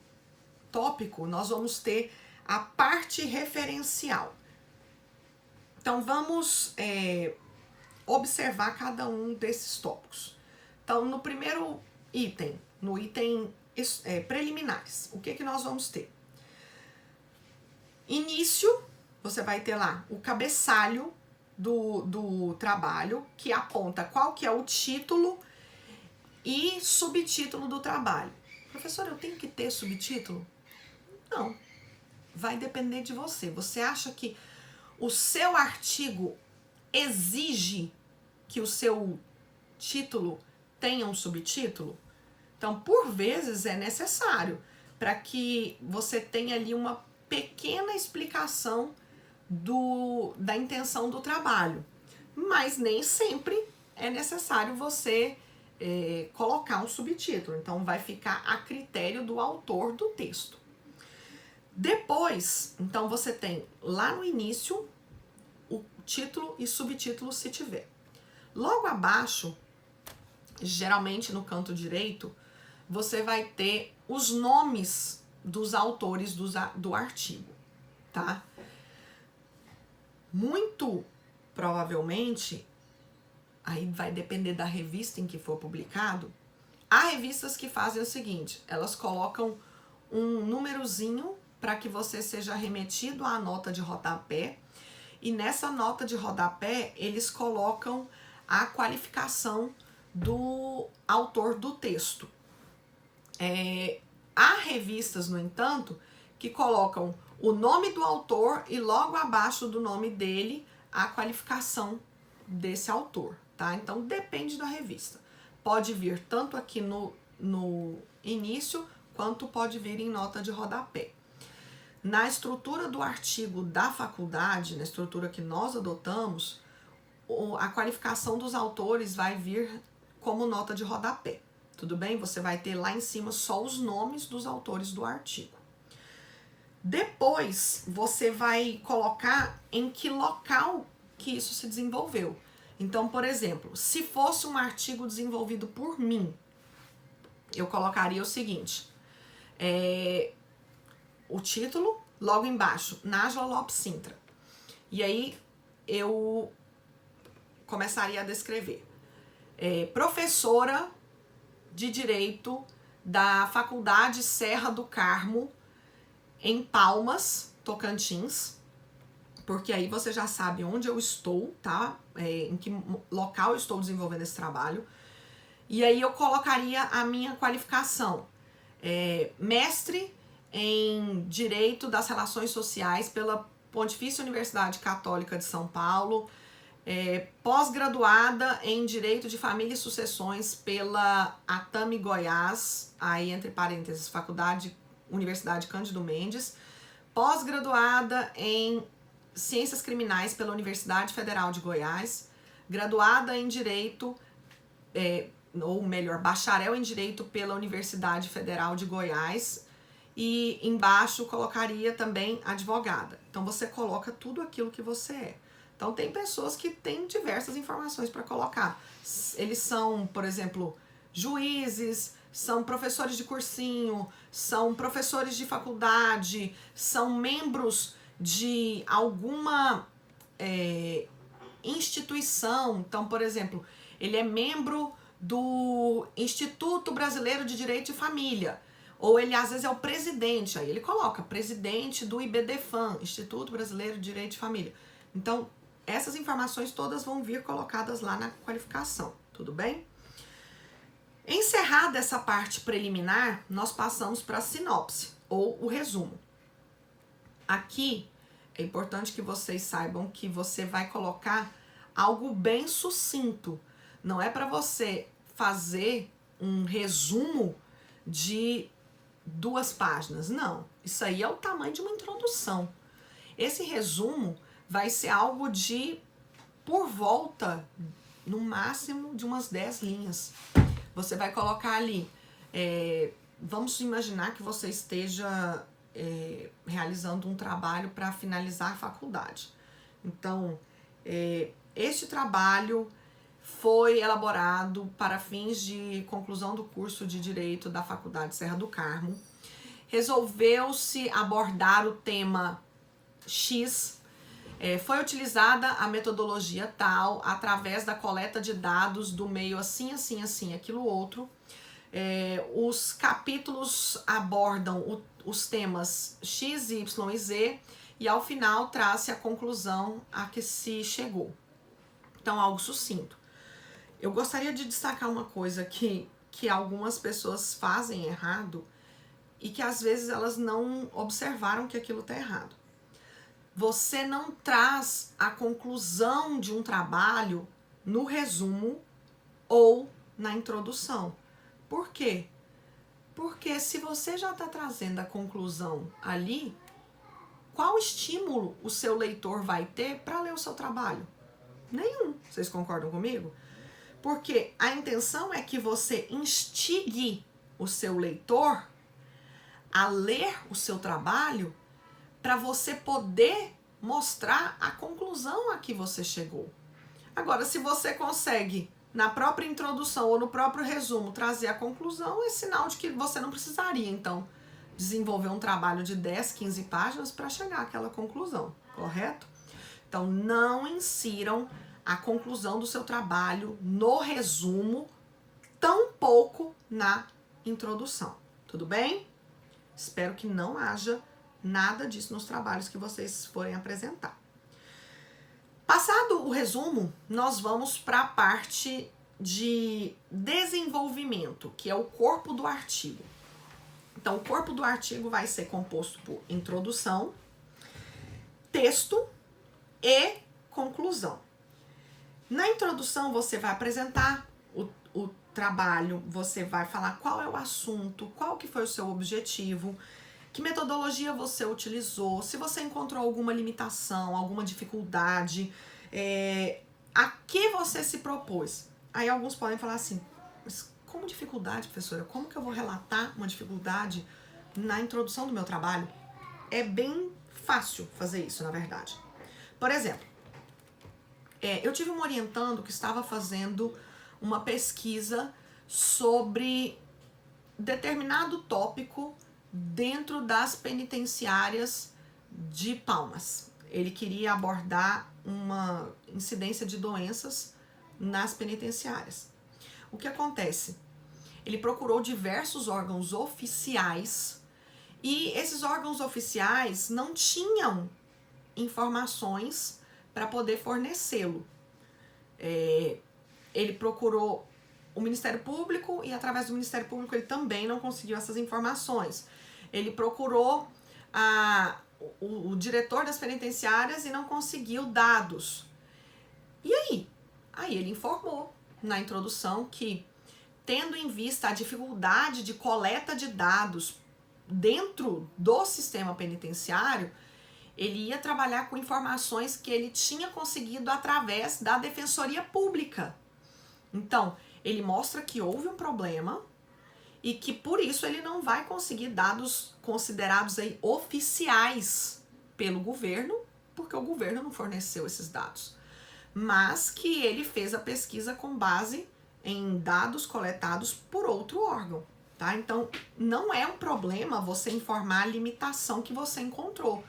tópico, nós vamos ter a parte referencial. Então, vamos observar cada um desses tópicos. Então, no primeiro item, no item preliminares, o que nós vamos ter? Início, você vai ter lá o cabeçalho do trabalho, que aponta qual que é o título e subtítulo do trabalho. Professor, eu tenho que ter subtítulo? Não, vai depender de você. Você acha que o seu artigo exige que o seu título tenha um subtítulo? Então, por vezes, é necessário para que você tenha ali uma pequena explicação da intenção do trabalho. Mas nem sempre é necessário você colocar um subtítulo. Então, vai ficar a critério do autor do texto. Depois, então, você tem lá no início o título e subtítulo, se tiver. Logo abaixo, geralmente no canto direito, você vai ter os nomes dos autores do artigo, tá? Muito provavelmente, aí vai depender da revista em que for publicado, há revistas que fazem o seguinte, elas colocam um númerozinho para que você seja remetido à nota de rodapé, e nessa nota de rodapé eles colocam a qualificação do autor do texto. Há revistas, no entanto, que colocam o nome do autor e logo abaixo do nome dele a qualificação desse autor, tá? Então depende da revista. Pode vir tanto aqui no início quanto pode vir em nota de rodapé. Na estrutura do artigo da faculdade, na estrutura que nós adotamos, a qualificação dos autores vai vir como nota de rodapé. Tudo bem? Você vai ter lá em cima só os nomes dos autores do artigo. Depois, você vai colocar em que local que isso se desenvolveu. Então, por exemplo, se fosse um artigo desenvolvido por mim, eu colocaria o seguinte, o título, logo embaixo, Nájila Lopes Sintra. E aí, eu começaria a descrever. Professora de Direito da Faculdade Serra do Carmo, em Palmas, Tocantins, porque aí você já sabe onde eu estou, tá? Em que local eu estou desenvolvendo esse trabalho. E aí eu colocaria a minha qualificação. Mestre em Direito das Relações Sociais pela Pontifícia Universidade Católica de São Paulo, pós-graduada em Direito de Família e Sucessões pela Atami Goiás, aí entre parênteses, Universidade Cândido Mendes, pós-graduada em Ciências Criminais pela Universidade Federal de Goiás, graduada em Direito, ou melhor, bacharel em Direito pela Universidade Federal de Goiás, e embaixo colocaria também advogada. Então você coloca tudo aquilo que você é. Então tem pessoas que têm diversas informações para colocar. Eles são, por exemplo, juízes, são professores de cursinho, são professores de faculdade, são membros de alguma instituição. Então, por exemplo, ele é membro do Instituto Brasileiro de Direito de Família, ou ele às vezes é o presidente, aí ele coloca presidente do IBDFAM, Instituto Brasileiro de Direito de Família. Então, essas informações todas vão vir colocadas lá na qualificação, tudo bem? Encerrada essa parte preliminar, nós passamos para a sinopse, ou o resumo. Aqui é importante que vocês saibam que você vai colocar algo bem sucinto. Não é para você fazer um resumo de 2 páginas, não. Isso aí é o tamanho de uma introdução. Esse resumo vai ser algo de, por volta, no máximo, de umas 10 linhas. Você vai colocar ali, vamos imaginar que você esteja realizando um trabalho para finalizar a faculdade. Então, este trabalho foi elaborado para fins de conclusão do curso de Direito da Faculdade Serra do Carmo. Resolveu-se abordar o tema X. Foi utilizada a metodologia tal, através da coleta de dados do meio assim, assim, assim, aquilo outro. Os capítulos abordam os temas X, Y e Z, e ao final traz-se a conclusão a que se chegou. Então, algo sucinto. Eu gostaria de destacar uma coisa que algumas pessoas fazem errado e que às vezes elas não observaram que aquilo está errado. Você não traz a conclusão de um trabalho no resumo ou na introdução. Por quê? Porque se você já está trazendo a conclusão ali, qual estímulo o seu leitor vai ter para ler o seu trabalho? Nenhum. Vocês concordam comigo? Porque a intenção é que você instigue o seu leitor a ler o seu trabalho para você poder mostrar a conclusão a que você chegou. Agora, se você consegue, na própria introdução ou no próprio resumo, trazer a conclusão, é sinal de que você não precisaria, então, desenvolver um trabalho de 10, 15 páginas para chegar àquela conclusão, correto? Então, não insiram a conclusão do seu trabalho no resumo, tampouco na introdução, tudo bem? Espero que não haja nada disso nos trabalhos que vocês forem apresentar. Passado o resumo, nós vamos para a parte de desenvolvimento, que é o corpo do artigo. Então, o corpo do artigo vai ser composto por introdução, texto e conclusão. Na introdução, você vai apresentar o trabalho, você vai falar qual é o assunto, qual que foi o seu objetivo, que metodologia você utilizou, se você encontrou alguma limitação, alguma dificuldade, a que você se propôs. Aí alguns podem falar assim, mas como dificuldade, professora? Como que eu vou relatar uma dificuldade na introdução do meu trabalho? É bem fácil fazer isso, na verdade. Por exemplo, eu tive um orientando que estava fazendo uma pesquisa sobre determinado tópico dentro das penitenciárias de Palmas. Ele queria abordar uma incidência de doenças nas penitenciárias. O que acontece? Ele procurou diversos órgãos oficiais e esses órgãos oficiais não tinham informações para poder fornecê-lo. Ele procurou o Ministério Público e através do Ministério Público ele também não conseguiu essas informações. Ele procurou o diretor das penitenciárias e não conseguiu dados. E aí? Aí ele informou na introdução que, tendo em vista a dificuldade de coleta de dados dentro do sistema penitenciário, ele ia trabalhar com informações que ele tinha conseguido através da Defensoria Pública. Então, ele mostra que houve um problema e que por isso ele não vai conseguir dados considerados aí oficiais pelo governo, porque o governo não forneceu esses dados. Mas que ele fez a pesquisa com base em dados coletados por outro órgão. tá? Então, não é um problema você informar a limitação que você encontrou,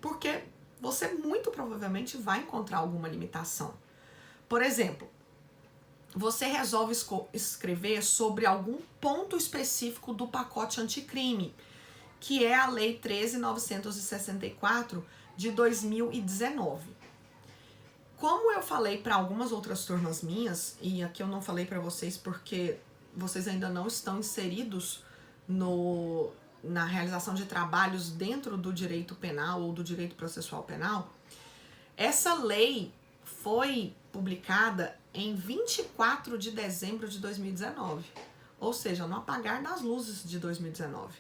porque você muito provavelmente vai encontrar alguma limitação. Por exemplo, você resolve escrever sobre algum ponto específico do pacote anticrime, que é a Lei 13.964 de 2019. Como eu falei para algumas outras turmas minhas, e aqui eu não falei para vocês porque vocês ainda não estão inseridos na realização de trabalhos dentro do direito penal ou do direito processual penal, essa lei foi publicada em 24 de dezembro de 2019, ou seja, no apagar das luzes de 2019.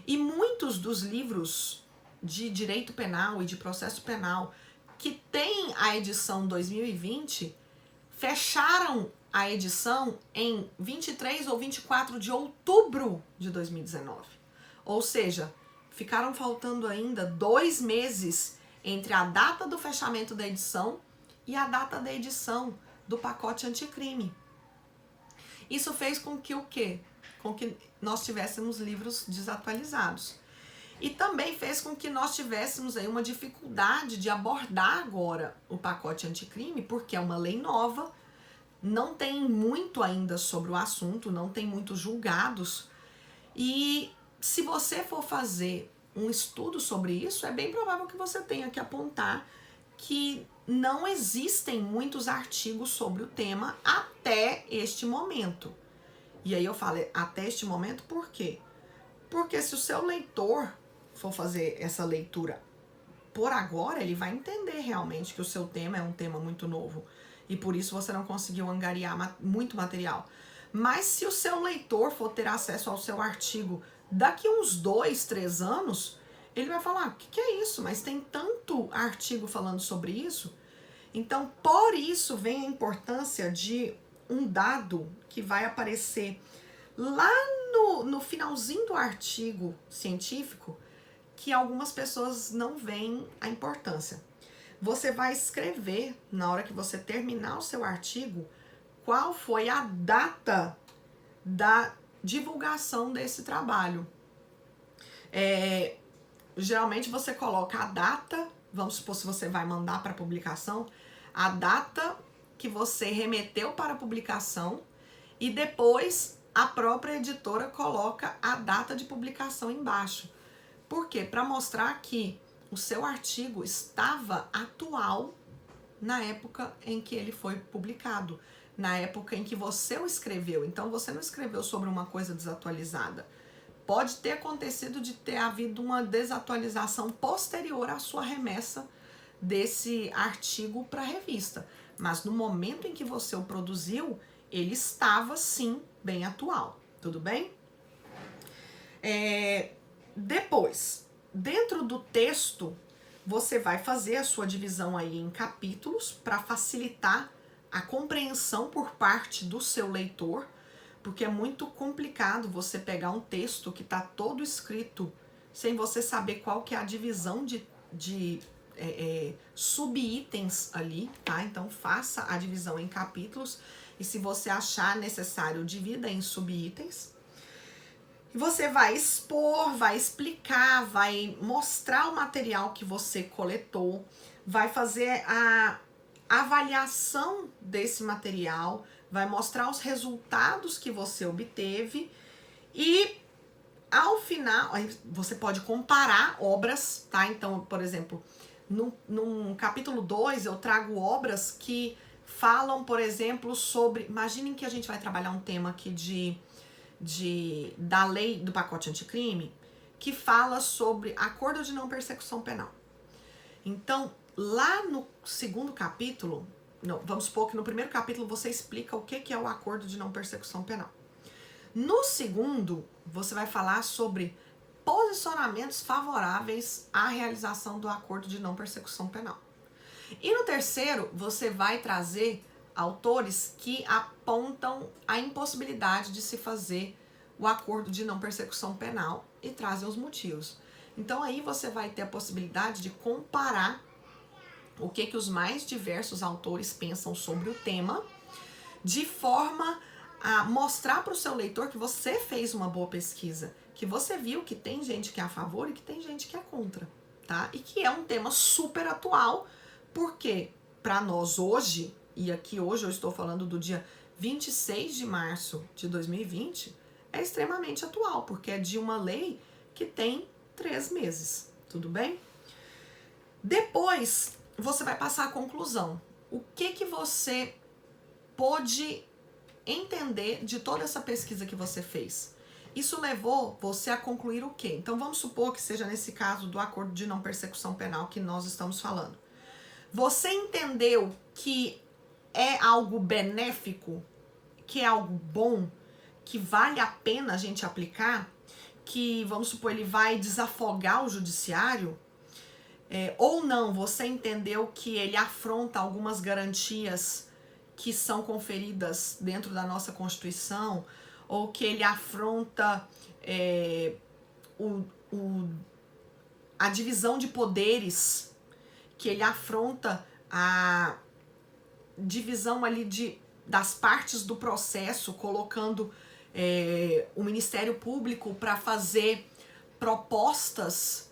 E muitos dos livros de direito penal e de processo penal que tem a edição 2020 fecharam a edição em 23 ou 24 de outubro de 2019. Ou seja, ficaram faltando ainda 2 meses entre a data do fechamento da edição e a data da edição do pacote anticrime. Isso fez com que o quê? Com que nós tivéssemos livros desatualizados. E também fez com que nós tivéssemos aí uma dificuldade de abordar agora o pacote anticrime, porque é uma lei nova, não tem muito ainda sobre o assunto, não tem muitos julgados. E se você for fazer um estudo sobre isso, é bem provável que você tenha que apontar que não existem muitos artigos sobre o tema até este momento. E aí eu falo até este momento por quê? Porque se o seu leitor for fazer essa leitura por agora, ele vai entender realmente que o seu tema é um tema muito novo e por isso você não conseguiu angariar muito material. Mas se o seu leitor for ter acesso ao seu artigo daqui uns 2, 3 anos, ele vai falar, o que é isso? Mas tem tanto artigo falando sobre isso. Então, por isso vem a importância de um dado que vai aparecer lá no finalzinho do artigo científico, que algumas pessoas não veem a importância. Você vai escrever, na hora que você terminar o seu artigo, qual foi a data da divulgação desse trabalho. Geralmente você coloca a data, vamos supor se você vai mandar para publicação, a data que você remeteu para a publicação e depois a própria editora coloca a data de publicação embaixo. Por quê? Para mostrar que o seu artigo estava atual na época em que ele foi publicado, na época em que você o escreveu. Então você não escreveu sobre uma coisa desatualizada. Pode ter acontecido de ter havido uma desatualização posterior à sua remessa desse artigo para a revista. Mas no momento em que você o produziu, ele estava sim bem atual. Tudo bem? Depois, dentro do texto, você vai fazer a sua divisão aí em capítulos para facilitar a compreensão por parte do seu leitor, porque é muito complicado você pegar um texto que está todo escrito sem você saber qual que é a divisão de subitens ali, tá? Então faça a divisão em capítulos e se você achar necessário, divida em subitens. E você vai expor, vai explicar, vai mostrar o material que você coletou, vai fazer a avaliação desse material, vai mostrar os resultados que você obteve e ao final, aí você pode comparar obras, tá? Então, por exemplo, no capítulo 2 eu trago obras que falam, por exemplo, sobre... Imaginem que a gente vai trabalhar um tema aqui da lei do pacote anticrime, que fala sobre acordo de não persecução penal. Então, lá no segundo capítulo, vamos supor que no primeiro capítulo você explica o que é o acordo de não persecução penal. No segundo, você vai falar sobre posicionamentos favoráveis à realização do acordo de não persecução penal. E no terceiro, você vai trazer autores que apontam a impossibilidade de se fazer o acordo de não persecução penal e trazem os motivos. Então aí você vai ter a possibilidade de comparar o que os mais diversos autores pensam sobre o tema, de forma a mostrar para o seu leitor que você fez uma boa pesquisa, que você viu que tem gente que é a favor e que tem gente que é contra, tá? E que é um tema super atual, porque para nós hoje, e aqui hoje eu estou falando do dia 26 de março de 2020, é extremamente atual, porque é de uma lei que tem 3 meses, tudo bem? Depois, você vai passar a conclusão. O que você pôde entender de toda essa pesquisa que você fez? Isso levou você a concluir o quê? Então, vamos supor que seja nesse caso do acordo de não persecução penal que nós estamos falando. Você entendeu que é algo benéfico, que é algo bom, que vale a pena a gente aplicar, que, vamos supor, ele vai desafogar o judiciário, ou não, você entendeu que ele afronta algumas garantias que são conferidas dentro da nossa Constituição, ou que ele afronta a divisão de poderes, que ele afronta a divisão ali das partes do processo, colocando o Ministério Público para fazer propostas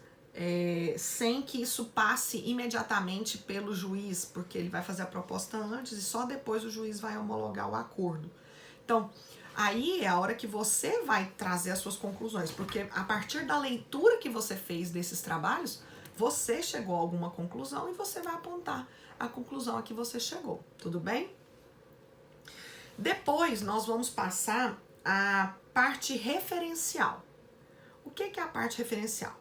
sem que isso passe imediatamente pelo juiz, porque ele vai fazer a proposta antes e só depois o juiz vai homologar o acordo. Então, aí é a hora que você vai trazer as suas conclusões, porque a partir da leitura que você fez desses trabalhos, você chegou a alguma conclusão e você vai apontar a conclusão a que você chegou, tudo bem? Depois nós vamos passar a parte referencial. O que é a parte referencial?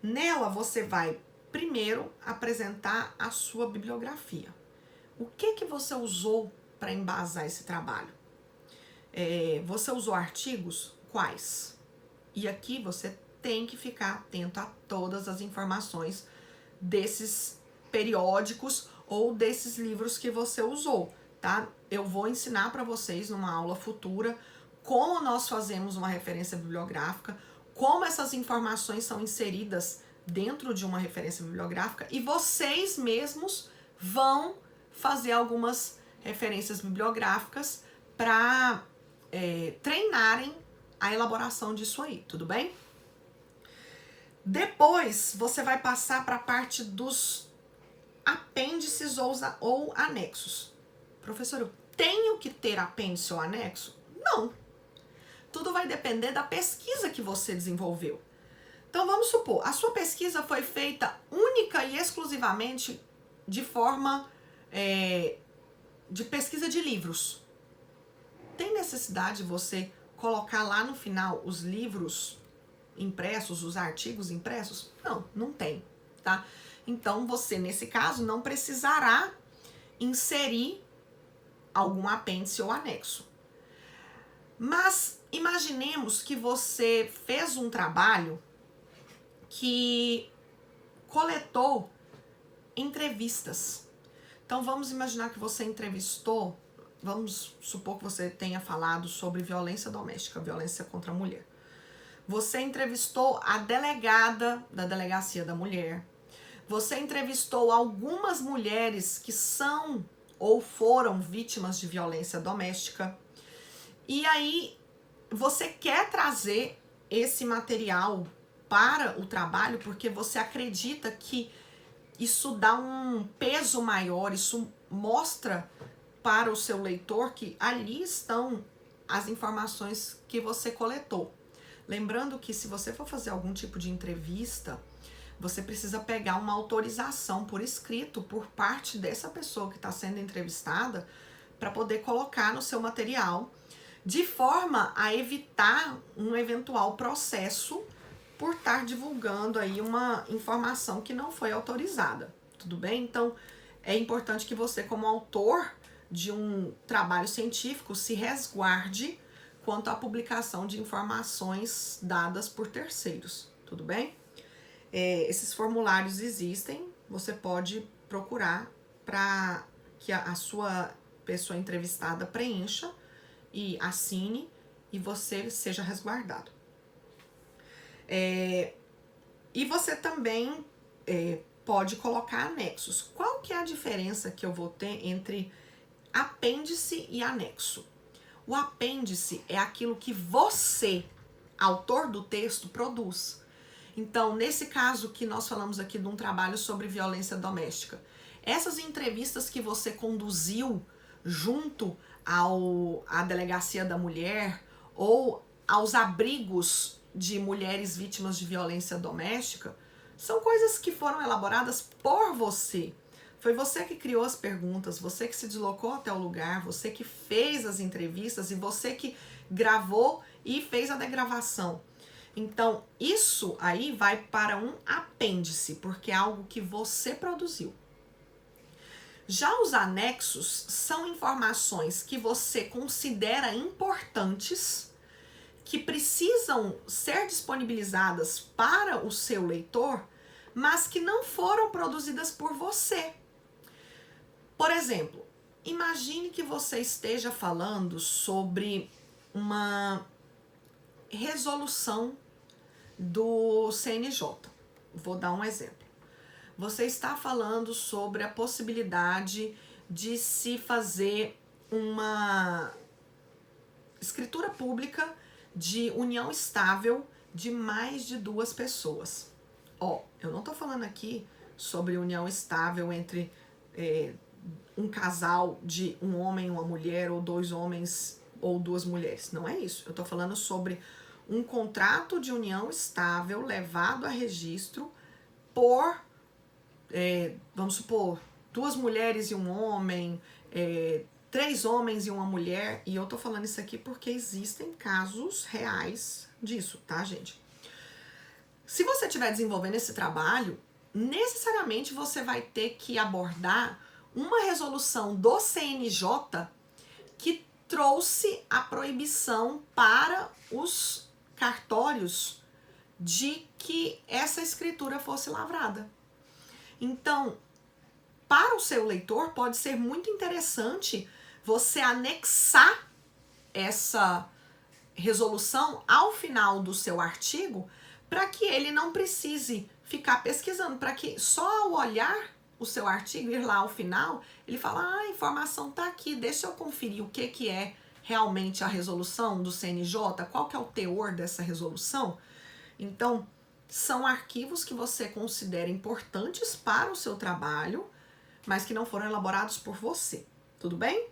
Nela você vai primeiro apresentar a sua bibliografia. O que você usou para embasar esse trabalho? Você usou artigos? Quais? E aqui você tem que ficar atento a todas as informações desses periódicos ou desses livros que você usou, tá? Eu vou ensinar para vocês numa aula futura como nós fazemos uma referência bibliográfica, como essas informações são inseridas dentro de uma referência bibliográfica e vocês mesmos vão fazer algumas referências bibliográficas para treinarem a elaboração disso aí, tudo bem? Depois você vai passar para a parte dos apêndices ou anexos. Professor, eu tenho que ter apêndice ou anexo? Não. Tudo vai depender da pesquisa que você desenvolveu. Então vamos supor, a sua pesquisa foi feita única e exclusivamente de forma de pesquisa de livros. Tem necessidade de você colocar lá no final os livros impressos, os artigos impressos? Não, não tem, tá? Então você, nesse caso, não precisará inserir algum apêndice ou anexo. Mas imaginemos que você fez um trabalho que coletou entrevistas. Então vamos imaginar que você entrevistou, vamos supor que você tenha falado sobre violência doméstica, violência contra a mulher. Você entrevistou a delegada da Delegacia da Mulher. Você entrevistou algumas mulheres que são ou foram vítimas de violência doméstica. E aí você quer trazer esse material para o trabalho porque você acredita que isso dá um peso maior, isso mostra para o seu leitor que ali estão as informações que você coletou. Lembrando que se você for fazer algum tipo de entrevista, você precisa pegar uma autorização por escrito por parte dessa pessoa que está sendo entrevistada para poder colocar no seu material, de forma a evitar um eventual processo por estar divulgando aí uma informação que não foi autorizada, tudo bem? Então, é importante que você, como autor de um trabalho científico, se resguarde quanto à publicação de informações dadas por terceiros, tudo bem? Esses formulários existem, você pode procurar para que a sua pessoa entrevistada preencha e assine e você seja resguardado. E você também pode colocar anexos. Qual que é a diferença que eu vou ter entre apêndice e anexo? O apêndice é aquilo que você, autor do texto, produz. Então, nesse caso que nós falamos aqui de um trabalho sobre violência doméstica, essas entrevistas que você conduziu junto à delegacia da mulher ou aos abrigos de mulheres vítimas de violência doméstica, são coisas que foram elaboradas por você. Foi você que criou as perguntas, você que se deslocou até o lugar, você que fez as entrevistas e você que gravou e fez a degravação. Então, isso aí vai para um apêndice, porque é algo que você produziu. Já os anexos são informações que você considera importantes, que precisam ser disponibilizadas para o seu leitor, mas que não foram produzidas por você. Por exemplo, imagine que você esteja falando sobre uma resolução do CNJ. Vou dar um exemplo. Você está falando sobre a possibilidade de se fazer uma escritura pública de união estável de mais de 2 pessoas. Eu não estou falando aqui sobre união estável entre um casal de um homem e uma mulher, ou 2 homens ou 2 mulheres. Não é isso. Eu estou falando sobre um contrato de união estável levado a registro por, vamos supor, 2 mulheres e um homem, 3 homens e uma mulher. E eu tô falando isso aqui porque existem casos reais disso, tá, gente? Se você estiver desenvolvendo esse trabalho, necessariamente você vai ter que abordar uma resolução do CNJ que trouxe a proibição para os cartórios de que essa escritura fosse lavrada. Então, para o seu leitor, pode ser muito interessante você anexar essa resolução ao final do seu artigo, para que ele não precise ficar pesquisando, para que só ao olhar o seu artigo, ir lá ao final, ele fala, a informação está aqui, deixa eu conferir o que é realmente a resolução do CNJ, qual que é o teor dessa resolução. Então, são arquivos que você considera importantes para o seu trabalho, mas que não foram elaborados por você, tudo bem?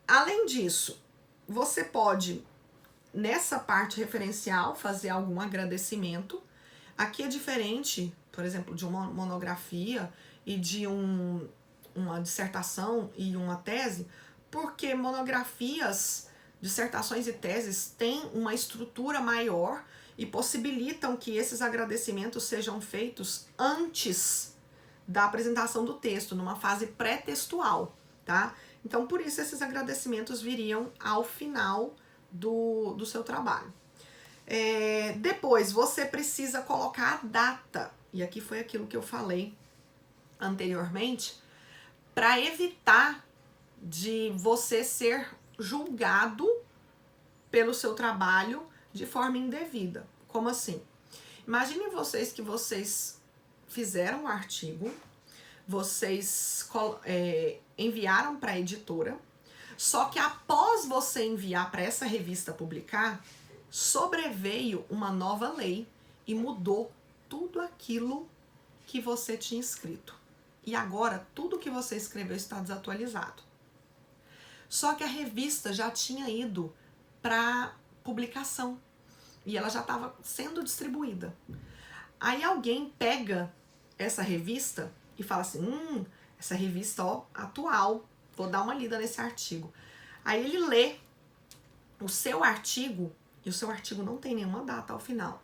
Além disso, você pode, nessa parte referencial, fazer algum agradecimento. Aqui é diferente, por exemplo, de uma monografia e de uma dissertação e uma tese, porque monografias, dissertações e teses têm uma estrutura maior e possibilitam que esses agradecimentos sejam feitos antes da apresentação do texto, numa fase pré-textual, tá? Então, por isso, esses agradecimentos viriam ao final do seu trabalho. Depois, você precisa colocar a data, e aqui foi aquilo que eu falei anteriormente, para evitar de você ser julgado pelo seu trabalho de forma indevida. Como assim? Imaginem vocês que vocês fizeram um artigo, vocês enviaram para a editora, só que após você enviar para essa revista publicar, sobreveio uma nova lei e mudou tudo aquilo que você tinha escrito. E agora tudo que você escreveu está desatualizado. Só que a revista já tinha ido para publicação e ela já estava sendo distribuída. Aí alguém pega essa revista e fala assim, essa revista atual, vou dar uma lida nesse artigo. Aí ele lê o seu artigo, e o seu artigo não tem nenhuma data ao final,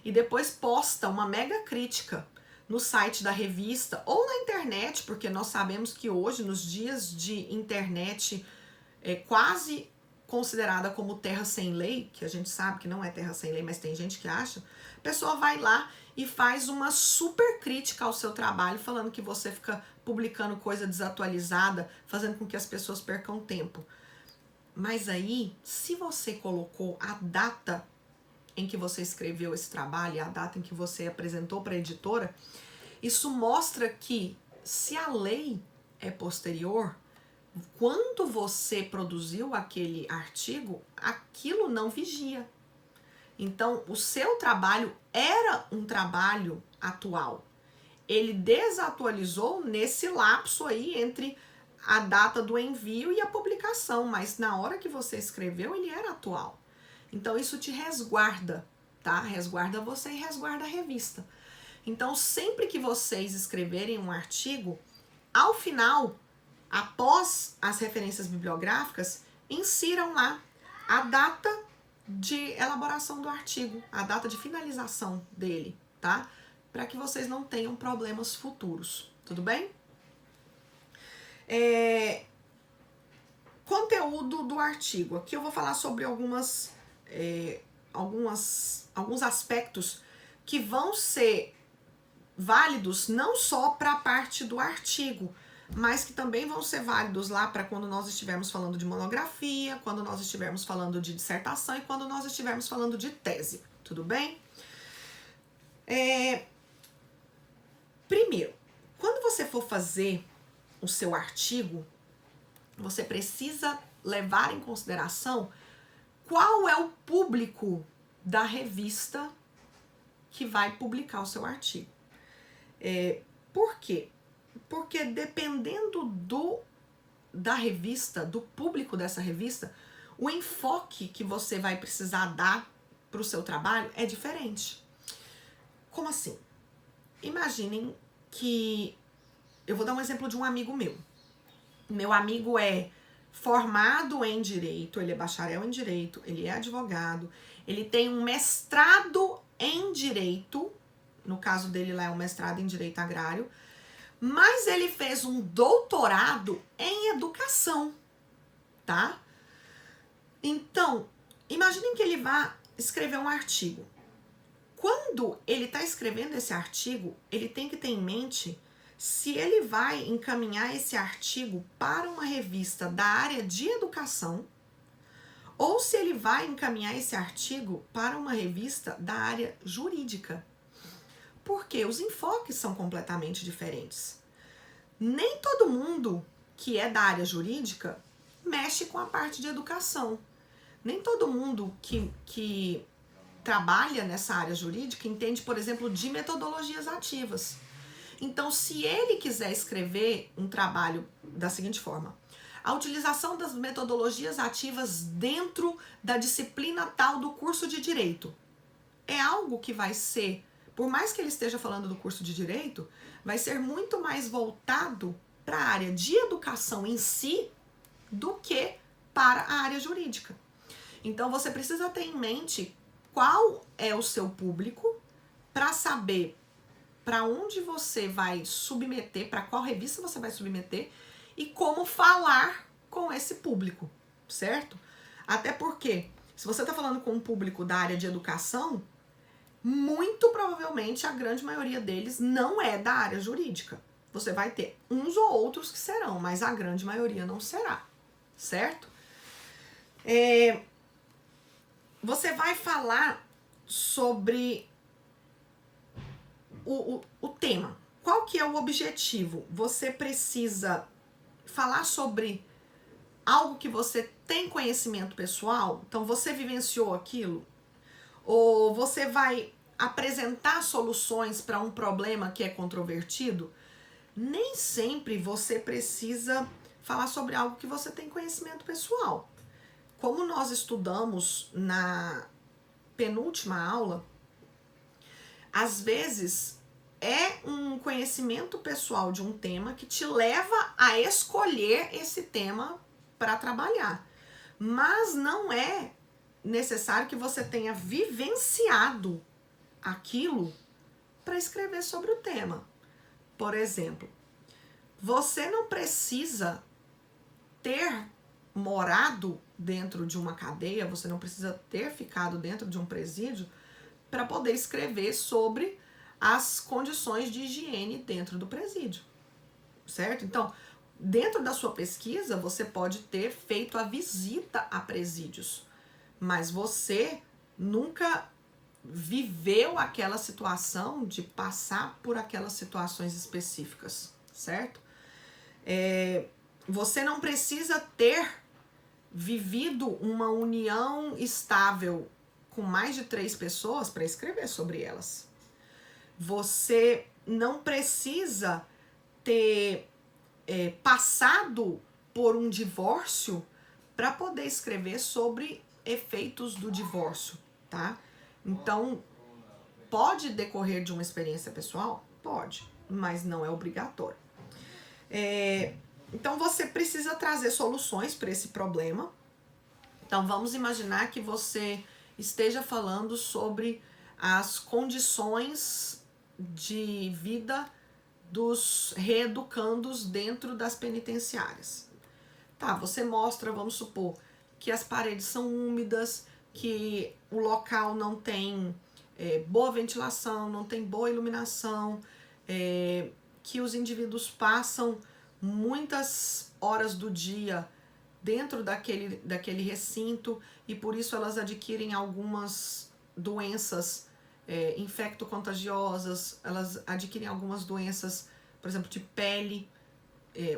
e depois posta uma mega crítica no site da revista ou na internet, porque nós sabemos que hoje, nos dias de internet, é quase considerada como terra sem lei, que a gente sabe que não é terra sem lei, mas tem gente que acha, a pessoa vai lá e faz uma super crítica ao seu trabalho, falando que você fica publicando coisa desatualizada, fazendo com que as pessoas percam tempo. Mas aí, se você colocou a data em que você escreveu esse trabalho, a data em que você apresentou para a editora, isso mostra que, se a lei é posterior, quando você produziu aquele artigo, aquilo não vigia. Então, o seu trabalho era um trabalho atual. Ele desatualizou nesse lapso aí entre a data do envio e a publicação, mas na hora que você escreveu, ele era atual. Então, isso te resguarda, tá? Resguarda você e resguarda a revista. Então, sempre que vocês escreverem um artigo, ao final, após as referências bibliográficas, insiram lá a data de elaboração do artigo, a data de finalização dele, tá? Para que vocês não tenham problemas futuros, tudo bem? Conteúdo do artigo. Aqui eu vou falar sobre alguns aspectos que vão ser válidos não só para a parte do artigo, mas que também vão ser válidos lá para quando nós estivermos falando de monografia, quando nós estivermos falando de dissertação e quando nós estivermos falando de tese, tudo bem? Primeiro, quando você for fazer o seu artigo, você precisa levar em consideração qual é o público da revista que vai publicar o seu artigo. Por quê? Porque dependendo da revista, do público dessa revista, o enfoque que você vai precisar dar para o seu trabalho é diferente. Como assim? Imaginem que... Eu vou dar um exemplo de um amigo meu. Meu amigo é formado em Direito, ele é bacharel em Direito, ele é advogado, ele tem um mestrado em Direito, no caso dele lá é um mestrado em Direito Agrário, mas ele fez um doutorado em Educação, tá? Então, imaginem que ele vá escrever um artigo. Quando ele está escrevendo esse artigo, ele tem que ter em mente se ele vai encaminhar esse artigo para uma revista da área de educação ou se ele vai encaminhar esse artigo para uma revista da área jurídica. Porque os enfoques são completamente diferentes. Nem todo mundo que é da área jurídica mexe com a parte de educação. Nem todo mundo que trabalha nessa área jurídica entende, por exemplo, de metodologias ativas. Então, se ele quiser escrever um trabalho da seguinte forma: a utilização das metodologias ativas dentro da disciplina tal do curso de Direito, é algo que vai ser, por mais que ele esteja falando do curso de Direito, vai ser muito mais voltado para a área de educação em si do que para a área jurídica. Então, você precisa ter em mente qual é o seu público para saber para onde você vai submeter, para qual revista você vai submeter e como falar com esse público, certo? Até porque, se você está falando com um público da área de educação, muito provavelmente a grande maioria deles não é da área jurídica. Você vai ter uns ou outros que serão, mas a grande maioria não será, certo? Você vai falar sobre o tema. Qual que é o objetivo? Você precisa falar sobre algo que você tem conhecimento pessoal? Então, você vivenciou aquilo? Ou você vai apresentar soluções para um problema que é controvertido? Nem sempre você precisa falar sobre algo que você tem conhecimento pessoal. Como nós estudamos na penúltima aula, às vezes é um conhecimento pessoal de um tema que te leva a escolher esse tema para trabalhar. Mas não é necessário que você tenha vivenciado aquilo para escrever sobre o tema. Por exemplo, você não precisa ter morado dentro de uma cadeia, você não precisa ter ficado dentro de um presídio para poder escrever sobre as condições de higiene dentro do presídio, certo? Então, dentro da sua pesquisa, você pode ter feito a visita a presídios, mas você nunca viveu aquela situação de passar por aquelas situações específicas, certo? você não precisa ter vivido uma união estável com mais de 3 pessoas para escrever sobre elas. Você não precisa ter passado por um divórcio para poder escrever sobre efeitos do divórcio, tá? Então, pode decorrer de uma experiência pessoal? Pode, mas não é obrigatório. Então, você precisa trazer soluções para esse problema. Então, vamos imaginar que você esteja falando sobre as condições de vida dos reeducandos dentro das penitenciárias. Tá, você mostra, vamos supor, que as paredes são úmidas, que o local não tem boa ventilação, não tem boa iluminação, que os indivíduos passam muitas horas do dia dentro daquele recinto e por isso elas adquirem algumas doenças infecto-contagiosas, elas adquirem algumas doenças, por exemplo, de pele.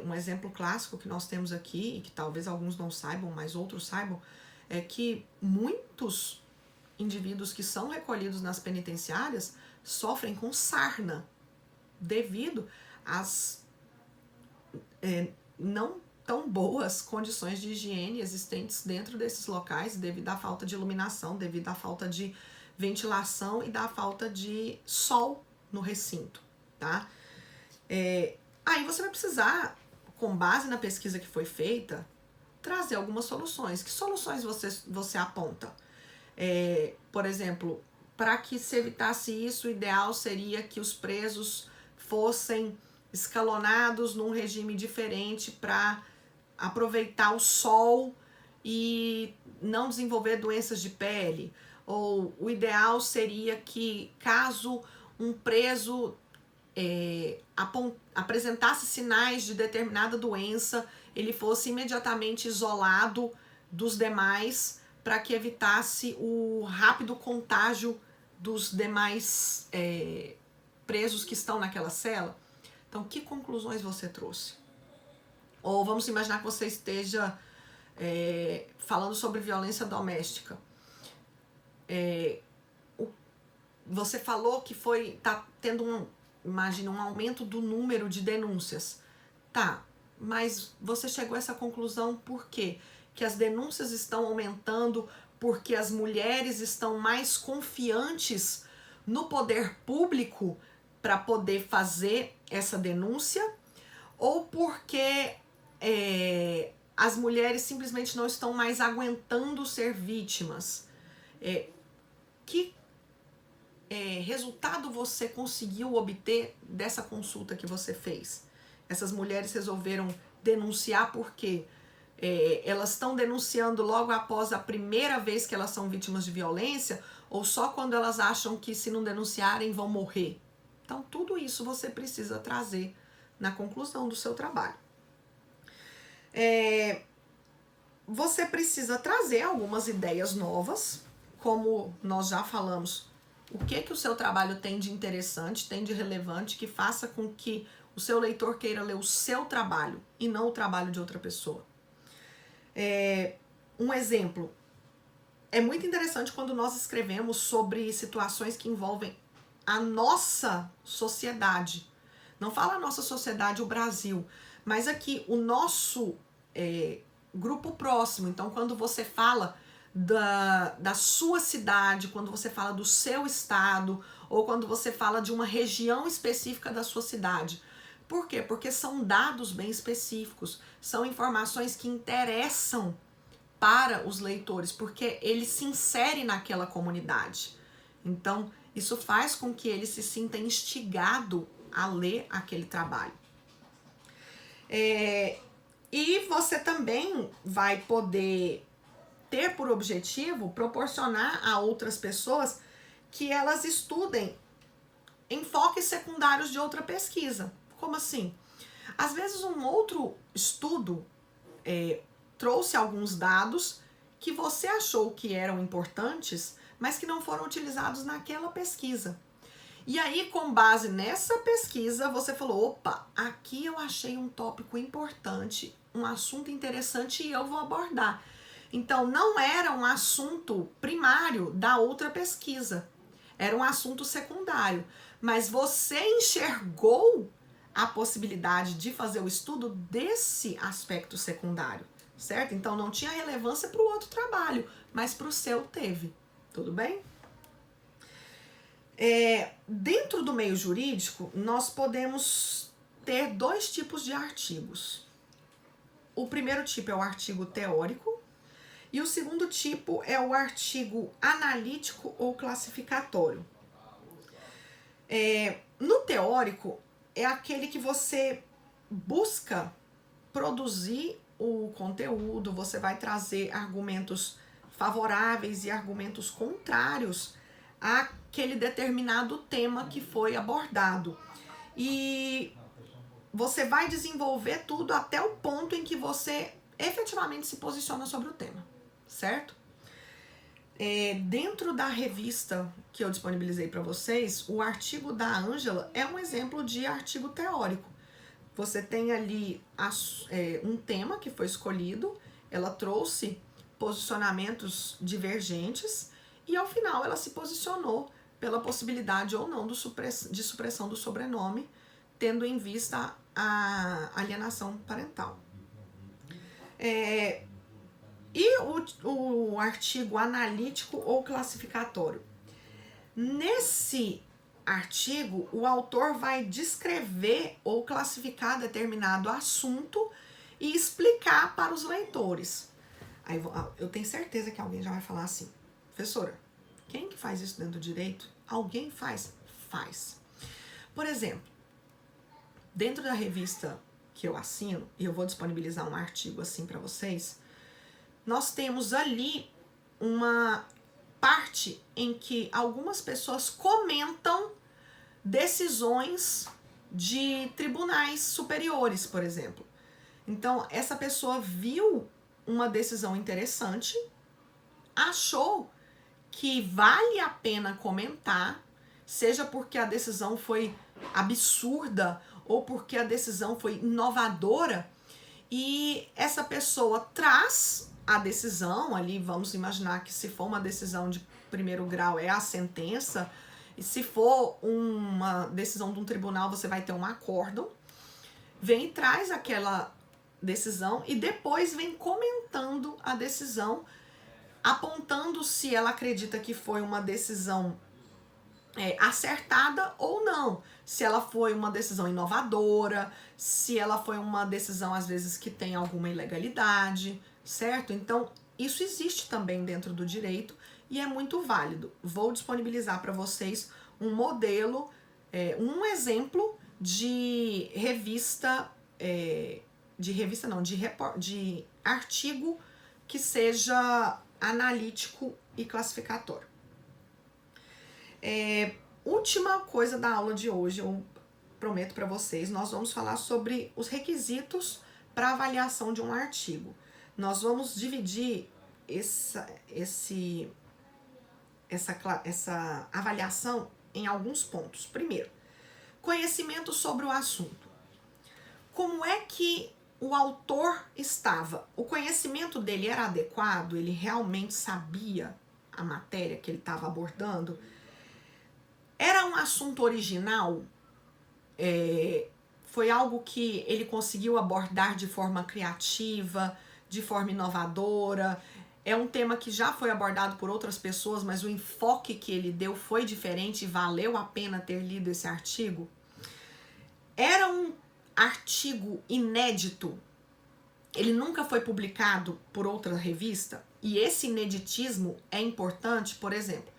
Um exemplo clássico que nós temos aqui, e que talvez alguns não saibam, mas outros saibam, é que muitos indivíduos que são recolhidos nas penitenciárias sofrem com sarna, devido às não tão boas condições de higiene existentes dentro desses locais, devido à falta de iluminação, devido à falta de ventilação e da falta de sol no recinto, tá? Aí você vai precisar, com base na pesquisa que foi feita, trazer algumas soluções. Que soluções você aponta? Por exemplo, para que se evitasse isso, o ideal seria que os presos fossem escalonados num regime diferente para aproveitar o sol e não desenvolver doenças de pele. Ou o ideal seria que, caso um preso apresentasse sinais de determinada doença, ele fosse imediatamente isolado dos demais para que evitasse o rápido contágio dos demais presos que estão naquela cela. Então, que conclusões você trouxe? Ou vamos imaginar que você esteja falando sobre violência doméstica. Você falou que está tendo um aumento do número de denúncias. Tá, mas você chegou a essa conclusão por quê? Que as denúncias estão aumentando porque as mulheres estão mais confiantes no poder público para poder fazer essa denúncia? Ou porque as mulheres simplesmente não estão mais aguentando ser vítimas? Que resultado você conseguiu obter dessa consulta que você fez? Essas mulheres resolveram denunciar porque elas estão denunciando logo após a primeira vez que elas são vítimas de violência, ou só quando elas acham que se não denunciarem vão morrer? Então, tudo isso você precisa trazer na conclusão do seu trabalho. Você precisa trazer algumas ideias novas, como nós já falamos. O que o seu trabalho tem de interessante, tem de relevante, que faça com que o seu leitor queira ler o seu trabalho e não o trabalho de outra pessoa. Um exemplo, é muito interessante quando nós escrevemos sobre situações que envolvem a nossa sociedade. Não fala a nossa sociedade, o Brasil, mas aqui o nosso grupo próximo. Então, quando você fala da sua cidade, quando você fala do seu estado, ou quando você fala de uma região específica da sua cidade. Por quê? Porque são dados bem específicos, são informações que interessam para os leitores, porque ele se insere naquela comunidade. Então, isso faz com que ele se sinta instigado a ler aquele trabalho. E você também vai poder ter por objetivo proporcionar a outras pessoas que elas estudem enfoques secundários de outra pesquisa. Como assim? Às vezes um outro estudo trouxe alguns dados que você achou que eram importantes, mas que não foram utilizados naquela pesquisa. E aí, com base nessa pesquisa, você falou, opa, aqui eu achei um tópico importante um assunto interessante e eu vou abordar. Então, não era um assunto primário da outra pesquisa, era um assunto secundário. Mas você enxergou a possibilidade de fazer o estudo desse aspecto secundário, certo? Então, não tinha relevância para o outro trabalho, mas para o seu teve. Tudo bem? Dentro do meio jurídico, nós podemos ter dois tipos de artigos. O primeiro tipo é o artigo teórico e o segundo tipo é o artigo analítico ou classificatório. No teórico, é aquele que você busca produzir o conteúdo, você vai trazer argumentos favoráveis e argumentos contrários àquele determinado tema que foi abordado. E você vai desenvolver tudo até o ponto em que você efetivamente se posiciona sobre o tema, certo? Dentro da revista que eu disponibilizei para vocês, o artigo da Ângela é um exemplo de artigo teórico. Você tem ali um tema que foi escolhido, ela trouxe posicionamentos divergentes e ao final ela se posicionou pela possibilidade ou não de supressão do sobrenome, tendo em vista a alienação parental. E o artigo analítico ou classificatório. Nesse artigo, o autor vai descrever ou classificar determinado assunto e explicar para os leitores. Aí eu tenho certeza que alguém já vai falar assim: professora, quem que faz isso dentro do direito? Alguém faz? Faz. Por exemplo, dentro da revista que eu assino, e eu vou disponibilizar um artigo assim para vocês, nós temos ali uma parte em que algumas pessoas comentam decisões de tribunais superiores, por exemplo. Então, essa pessoa viu uma decisão interessante, achou que vale a pena comentar, seja porque a decisão foi absurda ou porque a decisão foi inovadora, e essa pessoa traz a decisão ali, vamos imaginar que se for uma decisão de primeiro grau é a sentença, e se for uma decisão de um tribunal você vai ter um acórdão, vem e traz aquela decisão e depois vem comentando a decisão, apontando se ela acredita que foi uma decisão acertada ou não, se ela foi uma decisão inovadora, se ela foi uma decisão às vezes que tem alguma ilegalidade, certo? Então, isso existe também dentro do direito e é muito válido. Vou disponibilizar para vocês um modelo, um exemplo de de artigo que seja analítico e classificatório. Última coisa da aula de hoje, eu prometo para vocês, nós vamos falar sobre os requisitos para avaliação de um artigo. Nós vamos dividir essa avaliação em alguns pontos. Primeiro, conhecimento sobre o assunto. Como é que o autor estava? O conhecimento dele era adequado? Ele realmente sabia a matéria que ele estava abordando? Era um assunto original? Foi algo que ele conseguiu abordar de forma criativa, de forma inovadora? É um tema que já foi abordado por outras pessoas, mas o enfoque que ele deu foi diferente e valeu a pena ter lido esse artigo? Era um artigo inédito? Ele nunca foi publicado por outra revista? E esse ineditismo é importante, por exemplo,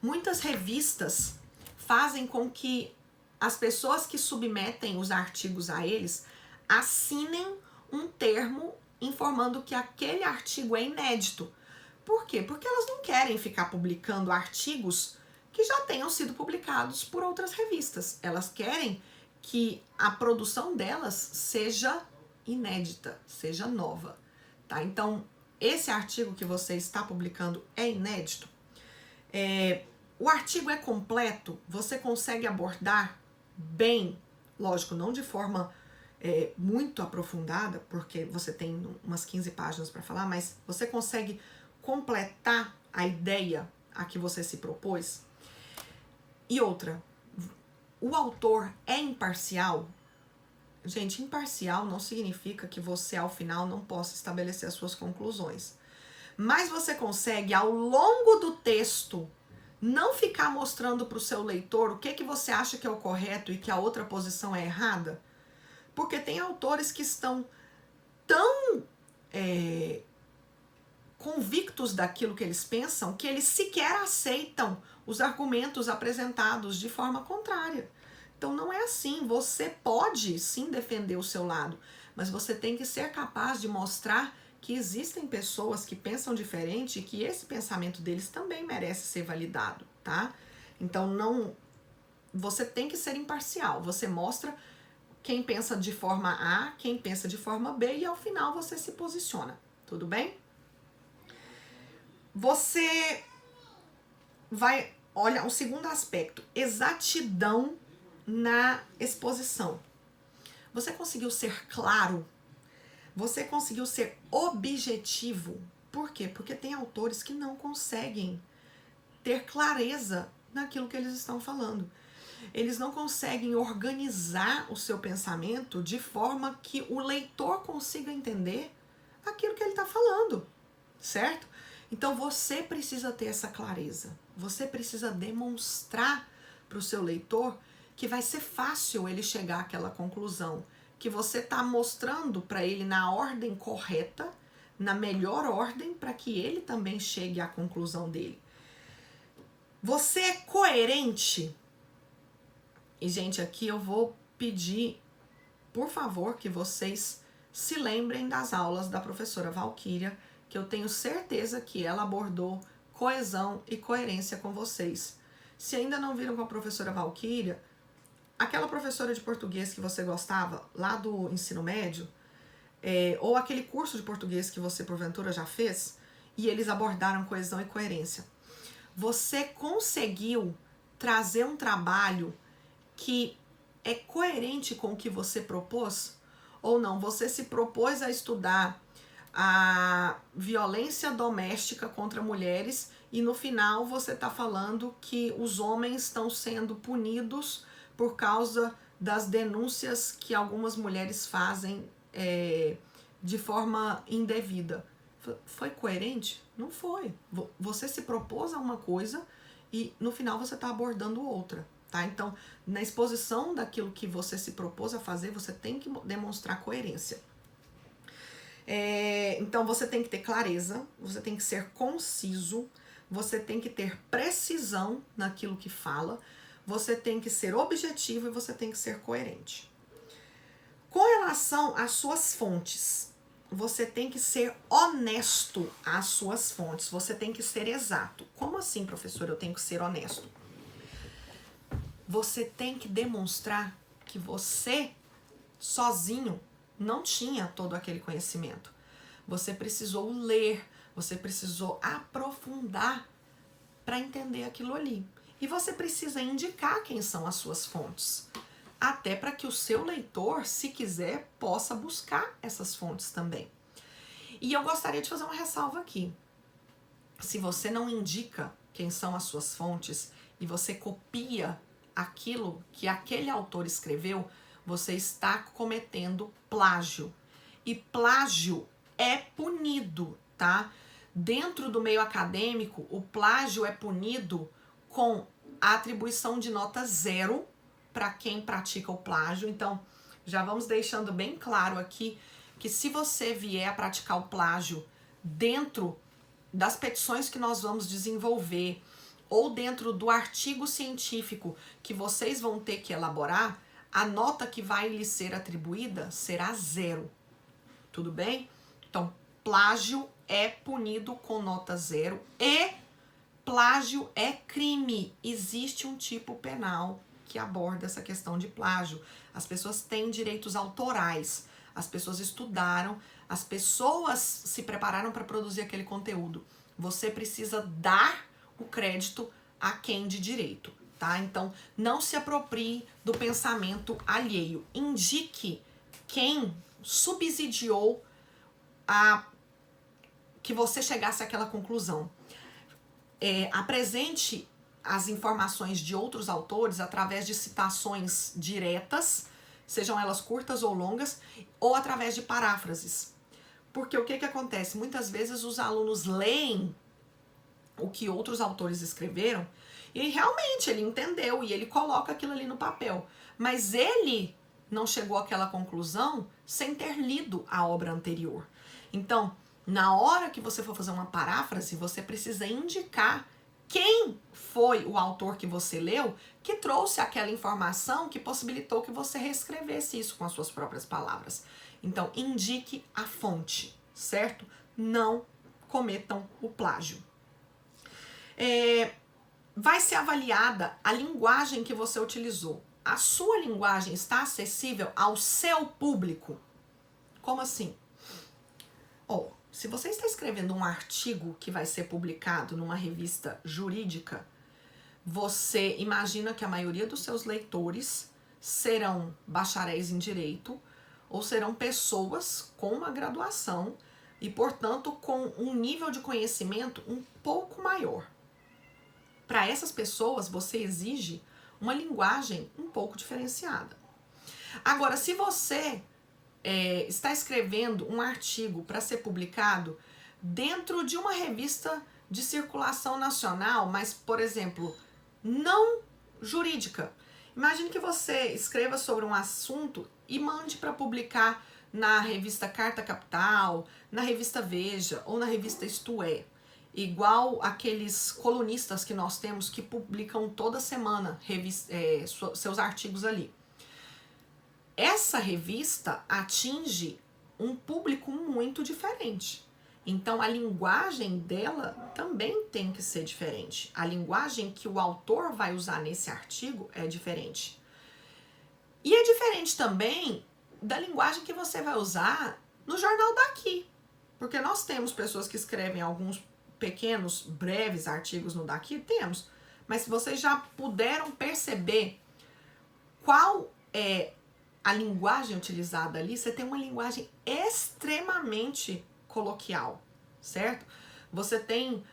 muitas revistas fazem com que as pessoas que submetem os artigos a eles assinem um termo informando que aquele artigo é inédito. Por quê? Porque elas não querem ficar publicando artigos que já tenham sido publicados por outras revistas. Elas querem que a produção delas seja inédita, seja nova, tá? Então, esse artigo que você está publicando é inédito? O artigo é completo? Você consegue abordar bem? Lógico, não de forma muito aprofundada, porque você tem umas 15 páginas para falar, mas você consegue completar a ideia a que você se propôs? E outra, o autor é imparcial? Gente, imparcial não significa que você ao final não possa estabelecer as suas conclusões. Mas você consegue, ao longo do texto, não ficar mostrando para o seu leitor o que você acha que é o correto e que a outra posição é errada? Porque tem autores que estão tão convictos daquilo que eles pensam que eles sequer aceitam os argumentos apresentados de forma contrária. Então não é assim, você pode sim defender o seu lado, mas você tem que ser capaz de mostrar que existem pessoas que pensam diferente e que esse pensamento deles também merece ser validado, tá? Então não, você tem que ser imparcial, você mostra quem pensa de forma A, quem pensa de forma B e ao final você se posiciona, tudo bem? Você vai, olha, um segundo aspecto, exatidão na exposição. Você conseguiu ser claro? Você conseguiu ser objetivo? Por quê? Porque tem autores que não conseguem ter clareza naquilo que eles estão falando. Eles não conseguem organizar o seu pensamento de forma que o leitor consiga entender aquilo que ele está falando, certo? Então você precisa ter essa clareza. Você precisa demonstrar para o seu leitor que vai ser fácil ele chegar àquela conclusão, que você está mostrando para ele na ordem correta, na melhor ordem, para que ele também chegue à conclusão dele. Você é coerente? E, gente, aqui eu vou pedir, por favor, que vocês se lembrem das aulas da professora Valquíria, que eu tenho certeza que ela abordou coesão e coerência com vocês. Se ainda não viram com a professora Valquíria, aquela professora de português que você gostava, lá do ensino médio, ou aquele curso de português que você porventura já fez, e eles abordaram coesão e coerência. Você conseguiu trazer um trabalho que é coerente com o que você propôs? Ou não? Você se propôs a estudar a violência doméstica contra mulheres e no final você está falando que os homens estão sendo punidos por causa das denúncias que algumas mulheres fazem de forma indevida. Foi coerente? Não foi. Você se propôs a uma coisa e no final você está abordando outra. Tá? Então, na exposição daquilo que você se propôs a fazer, você tem que demonstrar coerência. Então, você tem que ter clareza, você tem que ser conciso, você tem que ter precisão naquilo que fala, você tem que ser objetivo e você tem que ser coerente. Com relação às suas fontes, você tem que ser honesto às suas fontes, você tem que ser exato. Como assim, professor, eu tenho que ser honesto? Você tem que demonstrar que você, sozinho, não tinha todo aquele conhecimento. Você precisou ler, você precisou aprofundar para entender aquilo ali. E você precisa indicar quem são as suas fontes, até para que o seu leitor, se quiser, possa buscar essas fontes também. E eu gostaria de fazer uma ressalva aqui. Se você não indica quem são as suas fontes e você copia aquilo que aquele autor escreveu, você está cometendo plágio. E plágio é punido, tá? Dentro do meio acadêmico, o plágio é punido com a atribuição de nota 0 para quem pratica o plágio. Então, já vamos deixando bem claro aqui que se você vier a praticar o plágio dentro das petições que nós vamos desenvolver ou dentro do artigo científico que vocês vão ter que elaborar, a nota que vai lhe ser atribuída será 0. Tudo bem? Então, plágio é punido com nota 0 e plágio é crime. Existe um tipo penal que aborda essa questão de plágio. As pessoas têm direitos autorais, as pessoas estudaram, as pessoas se prepararam para produzir aquele conteúdo. Você precisa dar o crédito a quem de direito, tá? Então, não se aproprie do pensamento alheio. Indique quem subsidiou a que você chegasse àquela conclusão. Apresente as informações de outros autores através de citações diretas, sejam elas curtas ou longas, ou através de paráfrases. Porque o que acontece? Muitas vezes os alunos leem o que outros autores escreveram e realmente ele entendeu e ele coloca aquilo ali no papel. Mas ele não chegou àquela conclusão sem ter lido a obra anterior. Então, na hora que você for fazer uma paráfrase, você precisa indicar quem foi o autor que você leu que trouxe aquela informação que possibilitou que você reescrevesse isso com as suas próprias palavras. Então, indique a fonte, certo? Não cometam o plágio. Vai ser avaliada a linguagem que você utilizou. A sua linguagem está acessível ao seu público? Como assim? Se você está escrevendo um artigo que vai ser publicado numa revista jurídica, você imagina que a maioria dos seus leitores serão bacharéis em direito ou serão pessoas com uma graduação e, portanto, com um nível de conhecimento um pouco maior. Para essas pessoas, você exige uma linguagem um pouco diferenciada. Agora, se você está escrevendo um artigo para ser publicado dentro de uma revista de circulação nacional, mas, por exemplo, não jurídica. Imagine que você escreva sobre um assunto e mande para publicar na revista Carta Capital, na revista Veja ou na revista Isto É. Igual aqueles colunistas que nós temos que publicam toda semana seus artigos ali. Essa revista atinge um público muito diferente. Então, a linguagem dela também tem que ser diferente. A linguagem que o autor vai usar nesse artigo é diferente. E é diferente também da linguagem que você vai usar no jornal daqui. Porque nós temos pessoas que escrevem alguns pequenos, breves artigos no daqui, temos. Mas se vocês já puderam perceber qual é a linguagem utilizada ali, você tem uma linguagem extremamente coloquial, certo? Você tem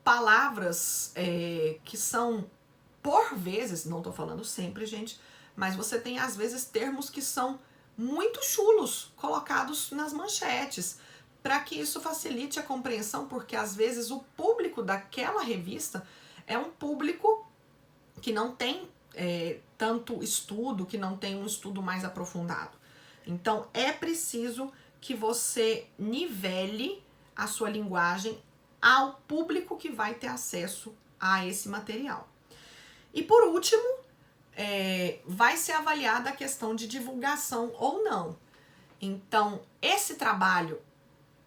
palavras que são, por vezes, não tô falando sempre, gente, mas você tem, às vezes, termos que são muito chulos, colocados nas manchetes, para que isso facilite a compreensão, porque, às vezes, o público daquela revista é um público que não tem tanto estudo, que não tem um estudo mais aprofundado. Então, é preciso que você nivele a sua linguagem ao público que vai ter acesso a esse material. E, por último, vai ser avaliada a questão de divulgação ou não. Então, esse trabalho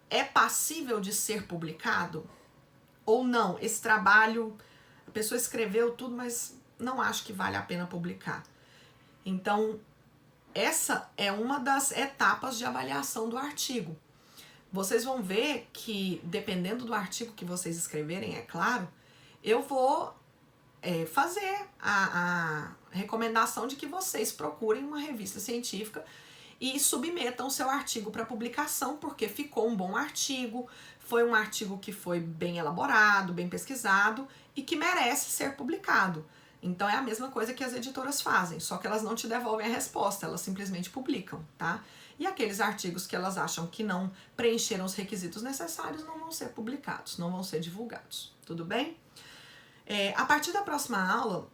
é passível de ser publicado ou não? Esse trabalho, a pessoa escreveu tudo, mas não acho que vale a pena publicar. Então, essa é uma das etapas de avaliação do artigo. Vocês vão ver que, dependendo do artigo que vocês escreverem, é claro, eu vou fazer a recomendação de que vocês procurem uma revista científica e submetam seu artigo para publicação, porque ficou um bom artigo, foi um artigo que foi bem elaborado, bem pesquisado e que merece ser publicado. Então é a mesma coisa que as editoras fazem, só que elas não te devolvem a resposta, elas simplesmente publicam, tá? E aqueles artigos que elas acham que não preencheram os requisitos necessários não vão ser publicados, não vão ser divulgados, tudo bem? A partir da próxima aula,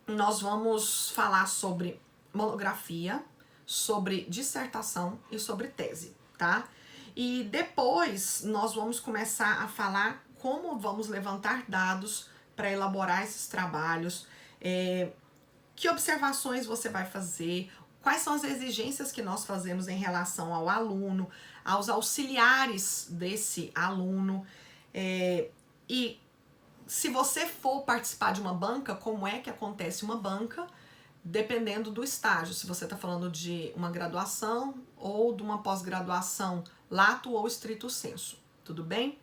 nós vamos falar sobre monografia, sobre dissertação e sobre tese, tá? E depois nós vamos começar a falar como vamos levantar dados para elaborar esses trabalhos, que observações você vai fazer, quais são as exigências que nós fazemos em relação ao aluno, aos auxiliares desse aluno, e se você for participar de uma banca, como é que acontece uma banca, dependendo do estágio, se você está falando de uma graduação ou de uma pós-graduação lato ou stricto sensu, tudo bem?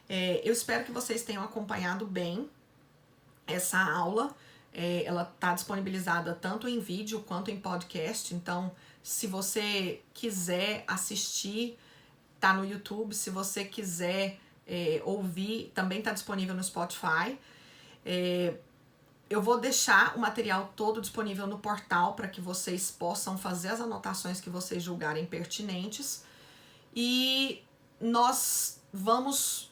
Eu espero que vocês tenham acompanhado bem essa aula. Ela tá disponibilizada tanto em vídeo quanto em podcast. Então, se você quiser assistir, tá no YouTube. Se você quiser ouvir, também tá disponível no Spotify. Eu vou deixar o material todo disponível no portal para que vocês possam fazer as anotações que vocês julgarem pertinentes. E nós vamos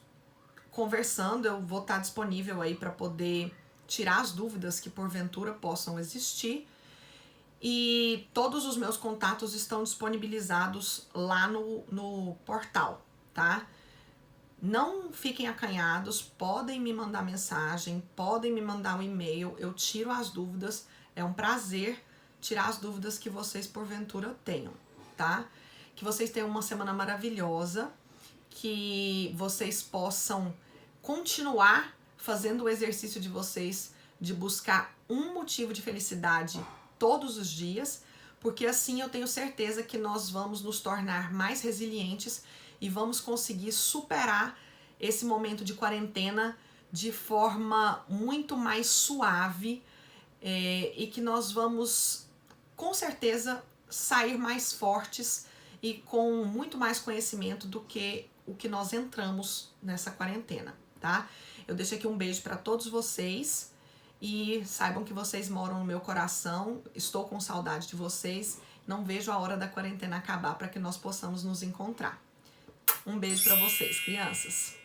conversando, eu vou estar disponível aí para poder tirar as dúvidas que porventura possam existir. E todos os meus contatos estão disponibilizados lá no portal, tá? Não fiquem acanhados, podem me mandar mensagem, podem me mandar um e-mail, eu tiro as dúvidas, é um prazer tirar as dúvidas que vocês porventura tenham, tá? Que vocês tenham uma semana maravilhosa, que vocês possam continuar fazendo o exercício de vocês de buscar um motivo de felicidade todos os dias, porque assim eu tenho certeza que nós vamos nos tornar mais resilientes e vamos conseguir superar esse momento de quarentena de forma muito mais suave, e que nós vamos com certeza sair mais fortes e com muito mais conhecimento do que o que nós entramos nessa quarentena, tá? Eu deixo aqui um beijo para todos vocês e saibam que vocês moram no meu coração. Estou com saudade de vocês. Não vejo a hora da quarentena acabar para que nós possamos nos encontrar. Um beijo para vocês, crianças.